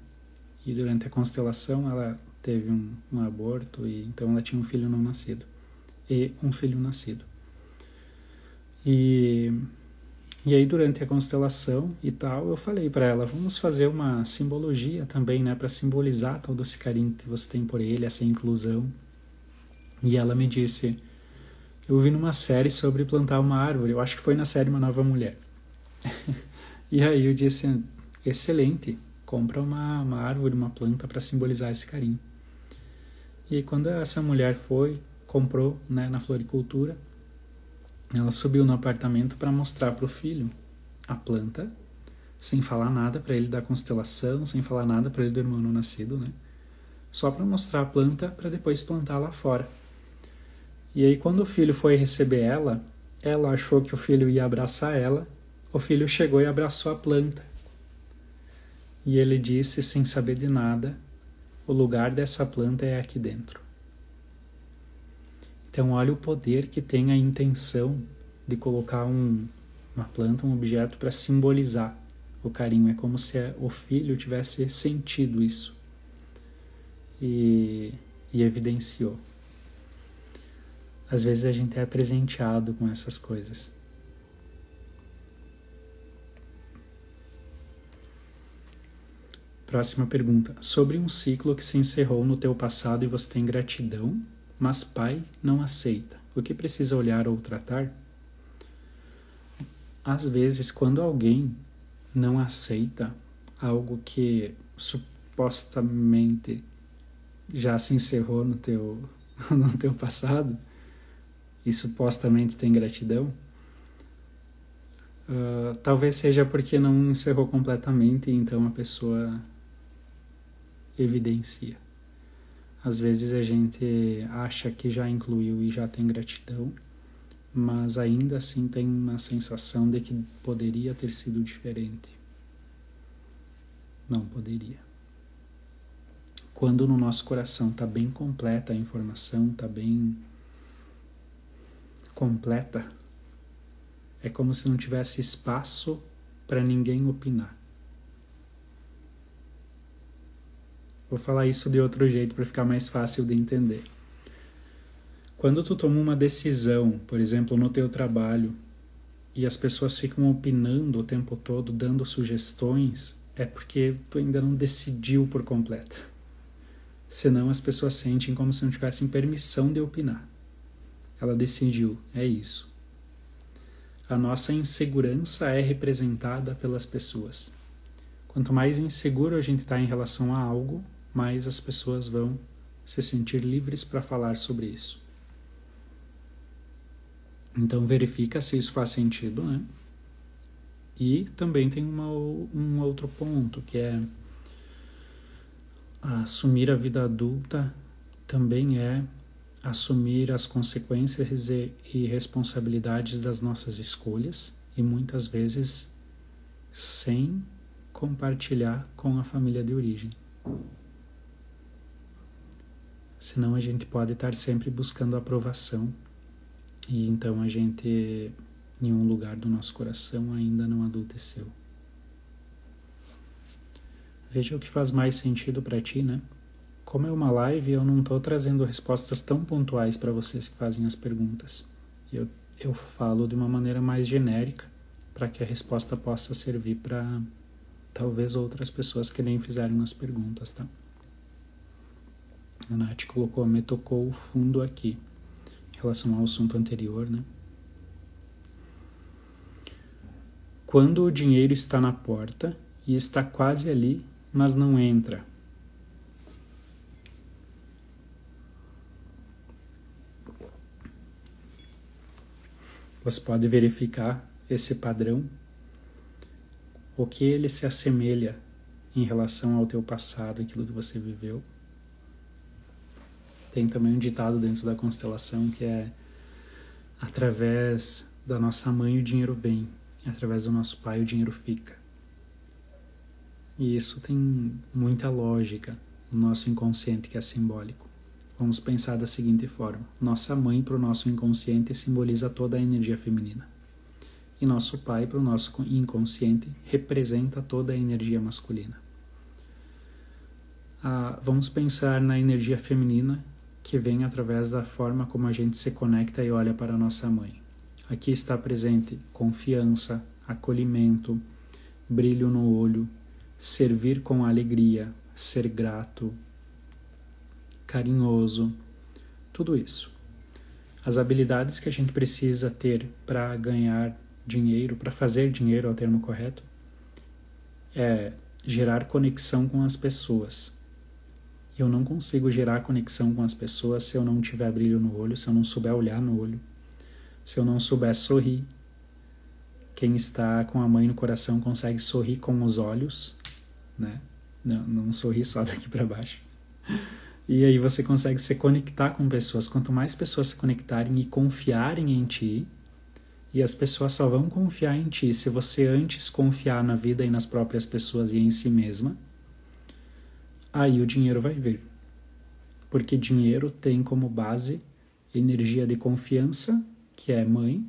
durante a constelação ela teve um aborto, e então ela tinha um filho não nascido e um filho nascido. E aí durante a constelação e tal, eu falei para ela, vamos fazer uma simbologia também, né, para simbolizar todo esse carinho que você tem por ele, essa inclusão. E ela me disse, eu vi numa série sobre plantar uma árvore, eu acho que foi na série Uma Nova Mulher. E aí eu disse, excelente, compra uma árvore, uma planta para simbolizar esse carinho. E quando essa mulher comprou, né, na floricultura, ela subiu no apartamento para mostrar para o filho a planta, sem falar nada para ele da constelação, sem falar nada para ele do irmão não nascido, né? Só para mostrar a planta para depois plantar lá fora. E aí quando o filho foi receber ela achou que o filho ia abraçar ela, o filho chegou e abraçou a planta. E ele disse, sem saber de nada, o lugar dessa planta é aqui dentro. Então olha o poder que tem a intenção de colocar uma planta, um objeto para simbolizar o carinho. É como se o filho tivesse sentido isso e evidenciou. Às vezes a gente é presenteado com essas coisas. Próxima pergunta. Sobre um ciclo que se encerrou no teu passado e você tem gratidão, mas pai não aceita. O que precisa olhar ou tratar? Às vezes, quando alguém não aceita algo que supostamente já se encerrou no teu passado, e supostamente tem gratidão, talvez seja porque não encerrou completamente e então a pessoa evidencia. Às vezes a gente acha que já incluiu e já tem gratidão, mas ainda assim tem uma sensação de que poderia ter sido diferente. Não poderia. Quando no nosso coração está bem completa a informação, está bem completa, é como se não tivesse espaço para ninguém opinar. Vou falar isso de outro jeito para ficar mais fácil de entender. Quando tu toma uma decisão, por exemplo, no teu trabalho, e as pessoas ficam opinando o tempo todo, dando sugestões, é porque tu ainda não decidiu por completo. Senão as pessoas sentem como se não tivessem permissão de opinar. Ela decidiu, é isso. A nossa insegurança é representada pelas pessoas. Quanto mais inseguro a gente está em relação a algo, mais as pessoas vão se sentir livres para falar sobre isso. Então verifica se isso faz sentido, né? E também tem um outro ponto, que é assumir a vida adulta também é assumir as consequências e responsabilidades das nossas escolhas, e muitas vezes sem compartilhar com a família de origem. Senão a gente pode estar sempre buscando aprovação E então a gente, em um lugar do nosso coração, ainda não adulteceu. Veja o que faz mais sentido para ti, né? Como é uma live, eu não estou trazendo respostas tão pontuais para vocês que fazem as perguntas. Eu falo de uma maneira mais genérica, para que a resposta possa servir para talvez outras pessoas que nem fizeram as perguntas, tá? A Nath colocou, me tocou o fundo aqui, em relação ao assunto anterior, né? Quando o dinheiro está na porta e está quase ali, mas não entra. Você pode verificar esse padrão, o que ele se assemelha em relação ao teu passado, aquilo que você viveu. Tem também um ditado dentro da constelação que é: através da nossa mãe o dinheiro vem, através do nosso pai o dinheiro fica. E isso tem muita lógica no nosso inconsciente, que é simbólico. Vamos pensar da seguinte forma: nossa mãe para o nosso inconsciente simboliza toda a energia feminina. E nosso pai para o nosso inconsciente representa toda a energia masculina. Vamos pensar na energia feminina que vem através da forma como a gente se conecta e olha para a nossa mãe. Aqui está presente confiança, acolhimento, brilho no olho, servir com alegria, ser grato, carinhoso, tudo isso. As habilidades que a gente precisa ter para ganhar dinheiro, para fazer dinheiro é o termo correto, é gerar conexão com as pessoas. Eu não consigo gerar conexão com as pessoas se eu não tiver brilho no olho, se eu não souber olhar no olho, se eu não souber sorrir. Quem está com a mãe no coração consegue sorrir com os olhos, né? Não sorrir só daqui para baixo. E aí você consegue se conectar com pessoas. Quanto mais pessoas se conectarem e confiarem em ti, e as pessoas só vão confiar em ti se você antes confiar na vida e nas próprias pessoas e em si mesma, aí o dinheiro vai vir. Porque dinheiro tem como base energia de confiança, que é mãe,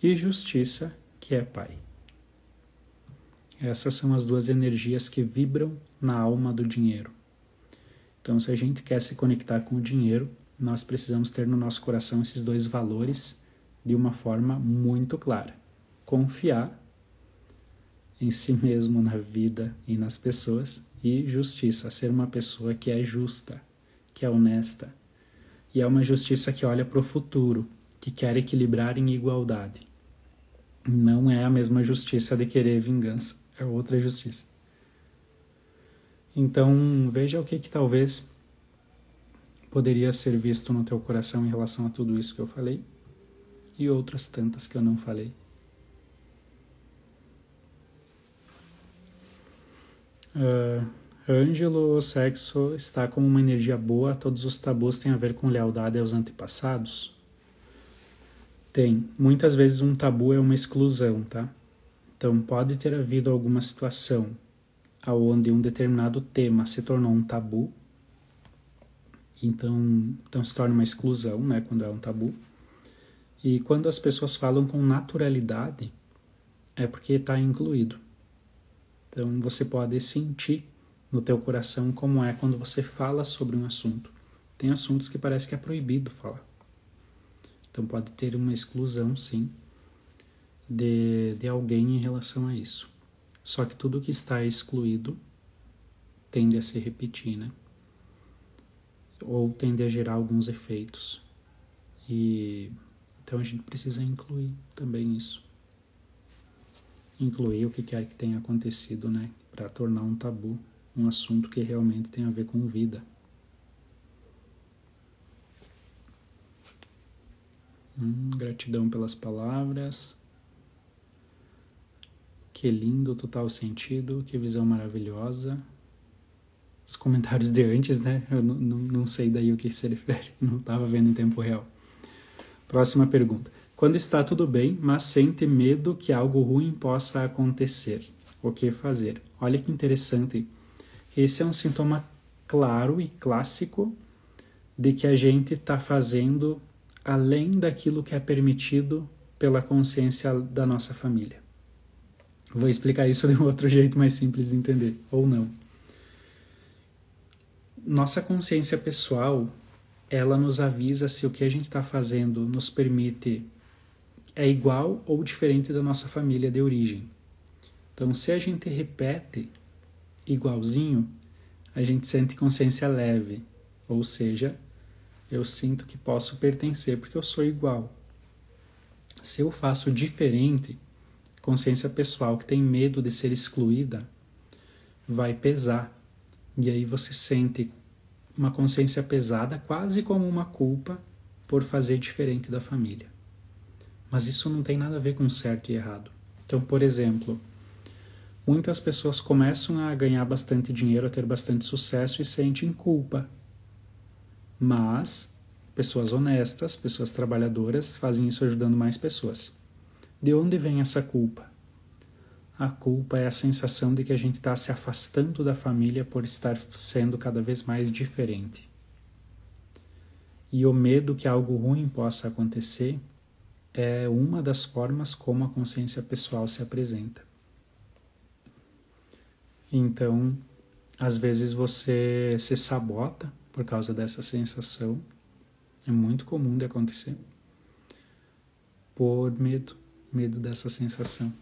e justiça, que é pai. Essas são as duas energias que vibram na alma do dinheiro. Então, se a gente quer se conectar com o dinheiro, nós precisamos ter no nosso coração esses dois valores de uma forma muito clara. Confiar em si mesmo, na vida e nas pessoas, e justiça, ser uma pessoa que é justa, que é honesta. E é uma justiça que olha para o futuro, que quer equilibrar em igualdade. Não é a mesma justiça de querer vingança, é outra justiça. Então, veja o que talvez poderia ser visto no teu coração em relação a tudo isso que eu falei e outras tantas que eu não falei. Ângelo, o sexo está como uma energia boa, todos os tabus têm a ver com lealdade aos antepassados? Tem. Muitas vezes um tabu é uma exclusão, tá? Então pode ter havido alguma situação onde um determinado tema se tornou um tabu, então se torna uma exclusão, né, quando é um tabu. E quando as pessoas falam com naturalidade, é porque está incluído. Então você pode sentir no teu coração como é quando você fala sobre um assunto. Tem assuntos que parece que é proibido falar. Então pode ter uma exclusão, sim, de alguém em relação a isso. Só que tudo que está excluído tende a se repetir, né? Ou tende a gerar alguns efeitos. E então a gente precisa incluir também isso. Incluir o que quer que tenha acontecido, né? Para tornar um tabu um assunto que realmente tem a ver com vida. Gratidão pelas palavras. Que lindo, total sentido, que visão maravilhosa. Os comentários de antes, né? Eu não sei daí o que se refere, não estava vendo em tempo real. Próxima pergunta. Quando está tudo bem, mas sente medo que algo ruim possa acontecer, o que fazer? Olha que interessante. Esse é um sintoma claro e clássico de que a gente está fazendo além daquilo que é permitido pela consciência da nossa família. Vou explicar isso de um outro jeito mais simples de entender, ou não. Nossa consciência pessoal, ela nos avisa se o que a gente está fazendo nos permite, é igual ou diferente da nossa família de origem. Então, se a gente repete igualzinho, a gente sente consciência leve, ou seja, eu sinto que posso pertencer porque eu sou igual. Se eu faço diferente, consciência pessoal que tem medo de ser excluída vai pesar. E aí você sente uma consciência pesada, quase como uma culpa por fazer diferente da família. Mas isso não tem nada a ver com certo e errado. Então, por exemplo, muitas pessoas começam a ganhar bastante dinheiro, a ter bastante sucesso e sentem culpa. Mas pessoas honestas, pessoas trabalhadoras fazem isso ajudando mais pessoas. De onde vem essa culpa? A culpa é a sensação de que a gente está se afastando da família por estar sendo cada vez mais diferente. E o medo que algo ruim possa acontecer é uma das formas como a consciência pessoal se apresenta. Então, às vezes você se sabota por causa dessa sensação. É muito comum de acontecer. Por medo dessa sensação.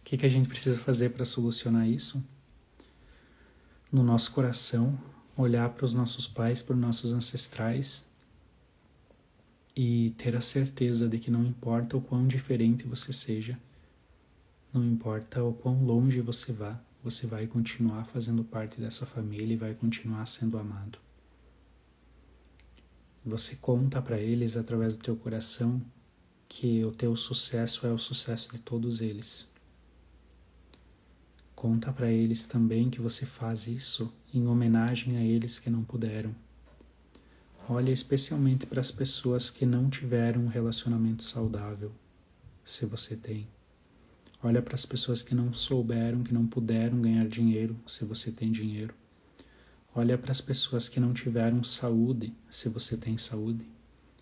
O que a gente precisa fazer para solucionar isso? No nosso coração, olhar para os nossos pais, para os nossos ancestrais e ter a certeza de que não importa o quão diferente você seja, não importa o quão longe você vá, você vai continuar fazendo parte dessa família e vai continuar sendo amado. Você conta para eles através do teu coração que o teu sucesso é o sucesso de todos eles. Conta para eles também que você faz isso em homenagem a eles que não puderam. Olha especialmente para as pessoas que não tiveram um relacionamento saudável, se você tem. Olha para as pessoas que não souberam, que não puderam ganhar dinheiro, se você tem dinheiro. Olha para as pessoas que não tiveram saúde, se você tem saúde.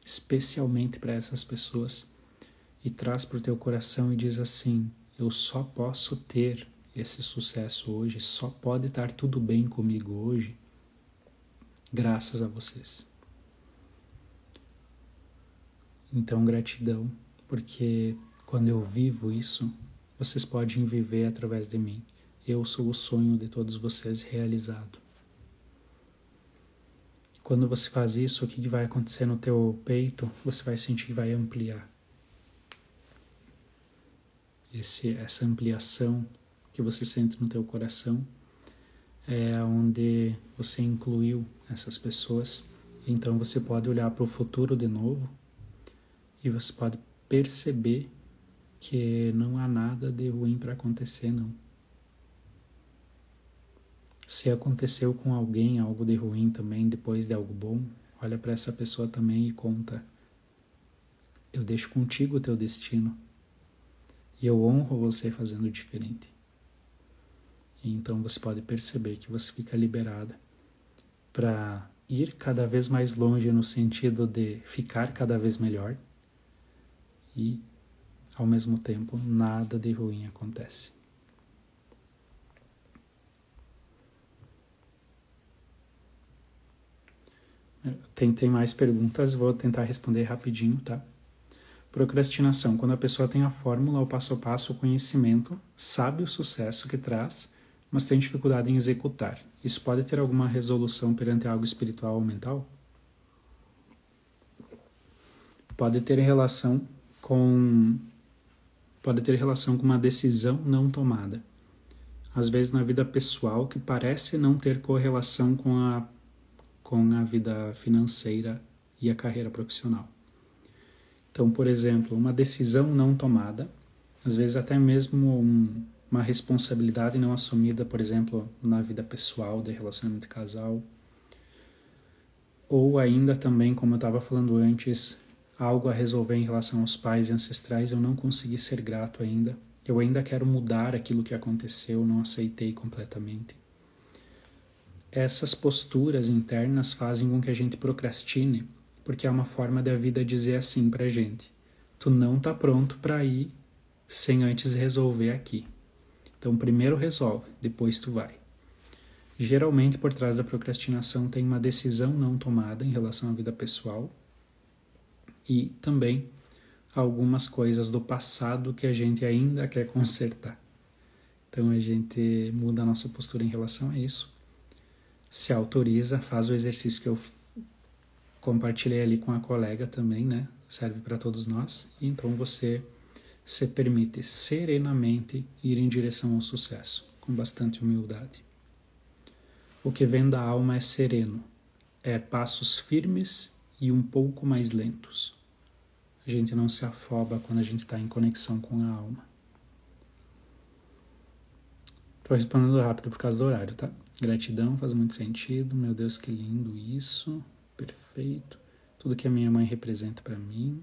Especialmente para essas pessoas. E traz para o teu coração e diz assim: eu só posso ter esse sucesso hoje, só pode estar tudo bem comigo hoje, graças a vocês. Então, gratidão, porque quando eu vivo isso, vocês podem viver através de mim. Eu sou o sonho de todos vocês realizado. Quando você faz isso, o que vai acontecer no teu peito? Você vai sentir que vai ampliar. Essa ampliação que você sente no teu coração é onde você incluiu essas pessoas. Então você pode olhar para o futuro de novo e você pode perceber que não há nada de ruim para acontecer, não. Se aconteceu com alguém algo de ruim também, depois de algo bom, olha para essa pessoa também e conta: eu deixo contigo o teu destino e eu honro você fazendo diferente. E então você pode perceber que você fica liberada para ir cada vez mais longe no sentido de ficar cada vez melhor e, ao mesmo tempo, nada de ruim acontece. Tem mais perguntas, vou tentar responder rapidinho, tá? Procrastinação. Quando a pessoa tem a fórmula, o passo a passo, o conhecimento, sabe o sucesso que traz, mas tem dificuldade em executar. Isso pode ter alguma resolução perante algo espiritual ou mental? Pode ter relação com uma decisão não tomada. Às vezes na vida pessoal que parece não ter correlação com a vida financeira e a carreira profissional. Então, por exemplo, uma decisão não tomada, às vezes até mesmo uma responsabilidade não assumida, por exemplo, na vida pessoal, de relacionamento de casal, ou ainda também, como eu estava falando antes, algo a resolver em relação aos pais e ancestrais, eu não consegui ser grato ainda, eu ainda quero mudar aquilo que aconteceu, não aceitei completamente. Essas posturas internas fazem com que a gente procrastine, porque é uma forma da vida dizer assim pra gente: tu não tá pronto para ir sem antes resolver aqui. Então primeiro resolve, depois tu vai. Geralmente por trás da procrastinação tem uma decisão não tomada em relação à vida pessoal e também algumas coisas do passado que a gente ainda quer consertar. Então a gente muda a nossa postura em relação a isso, se autoriza, faz o exercício que eu compartilhei ali com a colega também, né? Serve para todos nós. E então você se permite serenamente ir em direção ao sucesso, com bastante humildade. O que vem da alma é sereno, é passos firmes e um pouco mais lentos. A gente não se afoba quando a gente está em conexão com a alma. Estou respondendo rápido por causa do horário, tá? Gratidão, faz muito sentido. Meu Deus, que lindo isso. Perfeito. Tudo que a minha mãe representa para mim.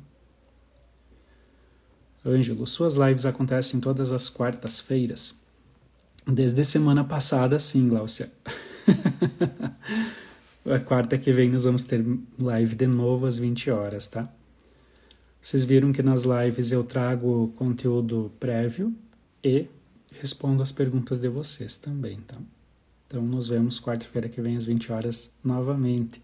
Ângelo, suas lives acontecem todas as quartas-feiras? Desde semana passada, sim, Gláucia. A quarta que vem nós vamos ter live de novo às 20 horas, tá? Vocês viram que nas lives eu trago conteúdo prévio e respondo as perguntas de vocês também, tá? Então nos vemos quarta-feira que vem às 20 horas novamente.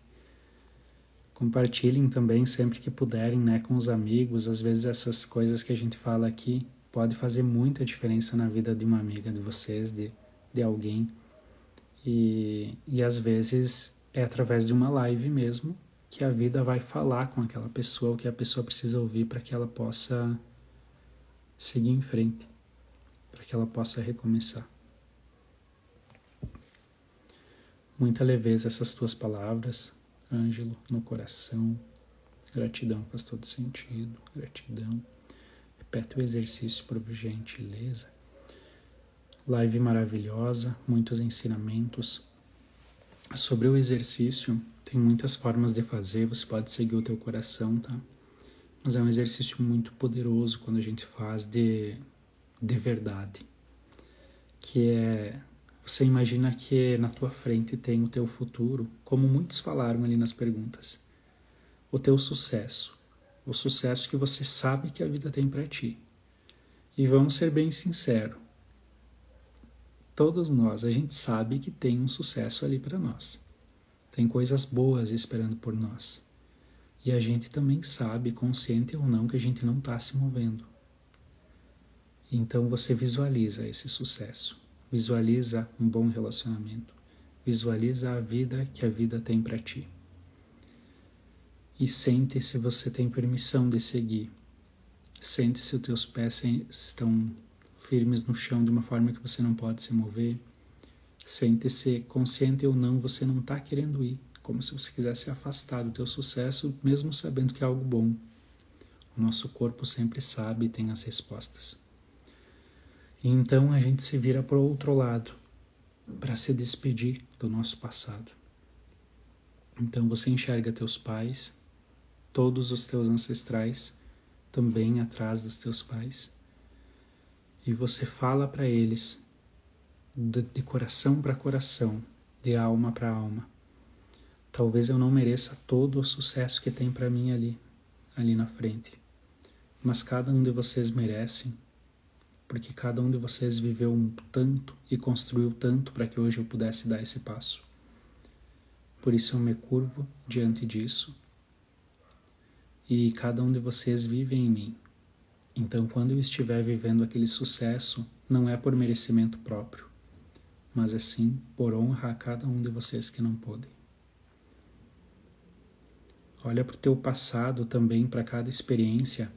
Compartilhem também sempre que puderem, né, com os amigos. Às vezes essas coisas que a gente fala aqui pode fazer muita diferença na vida de uma amiga de vocês, de alguém. E às vezes é através de uma live mesmo que a vida vai falar com aquela pessoa, o que a pessoa precisa ouvir para que ela possa seguir em frente, para que ela possa recomeçar. Muita leveza essas tuas palavras, Ângelo, no coração. Gratidão, faz todo sentido. Gratidão. Repete o exercício por gentileza. Live maravilhosa, muitos ensinamentos. Sobre o exercício, tem muitas formas de fazer, você pode seguir o teu coração, tá? Mas é um exercício muito poderoso quando a gente faz de verdade. Que é, você imagina que na tua frente tem o teu futuro, como muitos falaram ali nas perguntas. O teu sucesso. O sucesso que você sabe que a vida tem para ti. E vamos ser bem sinceros. Todos nós, a gente sabe que tem um sucesso ali para nós. Tem coisas boas esperando por nós. E a gente também sabe, consciente ou não, que a gente não está se movendo. Então você visualiza esse sucesso. Visualiza um bom relacionamento. Visualiza a vida que a vida tem para ti. E sente se você tem permissão de seguir. Sente se os teus pés estão firmes no chão de uma forma que você não pode se mover. Sente-se, consciente ou não, você não está querendo ir, como se você quisesse afastar do teu sucesso, mesmo sabendo que é algo bom. O nosso corpo sempre sabe e tem as respostas. E então a gente se vira para o outro lado, para se despedir do nosso passado. Então você enxerga teus pais, todos os teus ancestrais, também atrás dos teus pais, e você fala para eles, de coração para coração, de alma para alma: talvez eu não mereça todo o sucesso que tem para mim ali na frente, mas cada um de vocês merece, porque cada um de vocês viveu tanto e construiu tanto para que hoje eu pudesse dar esse passo. Por isso eu me curvo diante disso, e cada um de vocês vive em mim. Então, quando eu estiver vivendo aquele sucesso, não é por merecimento próprio, mas é sim por honra a cada um de vocês que não pôde. Olha para o teu passado também, para cada experiência,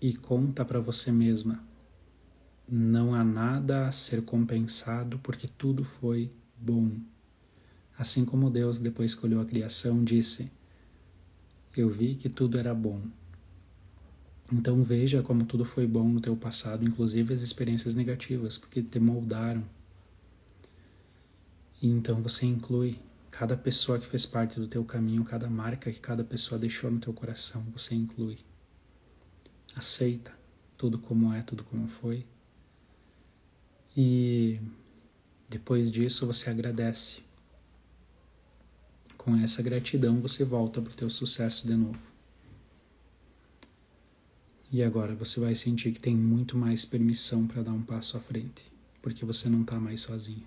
e conta para você mesma: não há nada a ser compensado porque tudo foi bom. Assim como Deus, depois que olhou a criação, disse: eu vi que tudo era bom. Então veja como tudo foi bom no teu passado, inclusive as experiências negativas, porque te moldaram. E então você inclui cada pessoa que fez parte do teu caminho, cada marca que cada pessoa deixou no teu coração, você inclui. Aceita tudo como é, tudo como foi. E depois disso você agradece. Com essa gratidão você volta para o teu sucesso de novo. E agora você vai sentir que tem muito mais permissão para dar um passo à frente, porque você não está mais sozinho.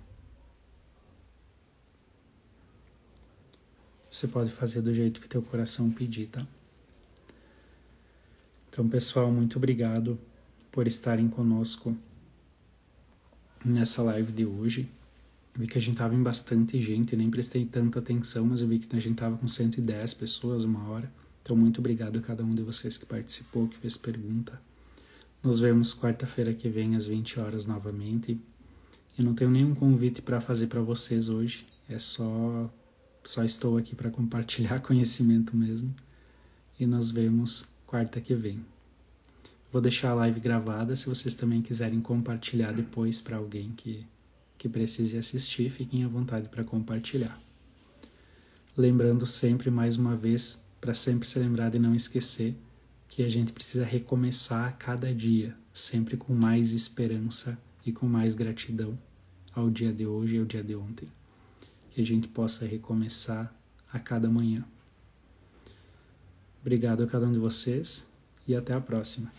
Você pode fazer do jeito que teu coração pedir, tá? Então, pessoal, muito obrigado por estarem conosco nessa live de hoje. Eu vi que a gente tava em bastante gente, nem prestei tanta atenção, mas eu vi que a gente tava com 110 pessoas, 1 hora. Então, muito obrigado a cada um de vocês que participou, que fez pergunta. Nos vemos quarta-feira que vem, às 20 horas novamente. Eu não tenho nenhum convite para fazer para vocês hoje, só estou aqui para compartilhar conhecimento mesmo. E nos vemos quarta que vem. Vou deixar a live gravada, se vocês também quiserem compartilhar depois para alguém que precise assistir, fiquem à vontade para compartilhar. Lembrando sempre, mais uma vez, para sempre se lembrar de não esquecer que a gente precisa recomeçar a cada dia, sempre com mais esperança e com mais gratidão ao dia de hoje e ao dia de ontem. Que a gente possa recomeçar a cada manhã. Obrigado a cada um de vocês e até a próxima.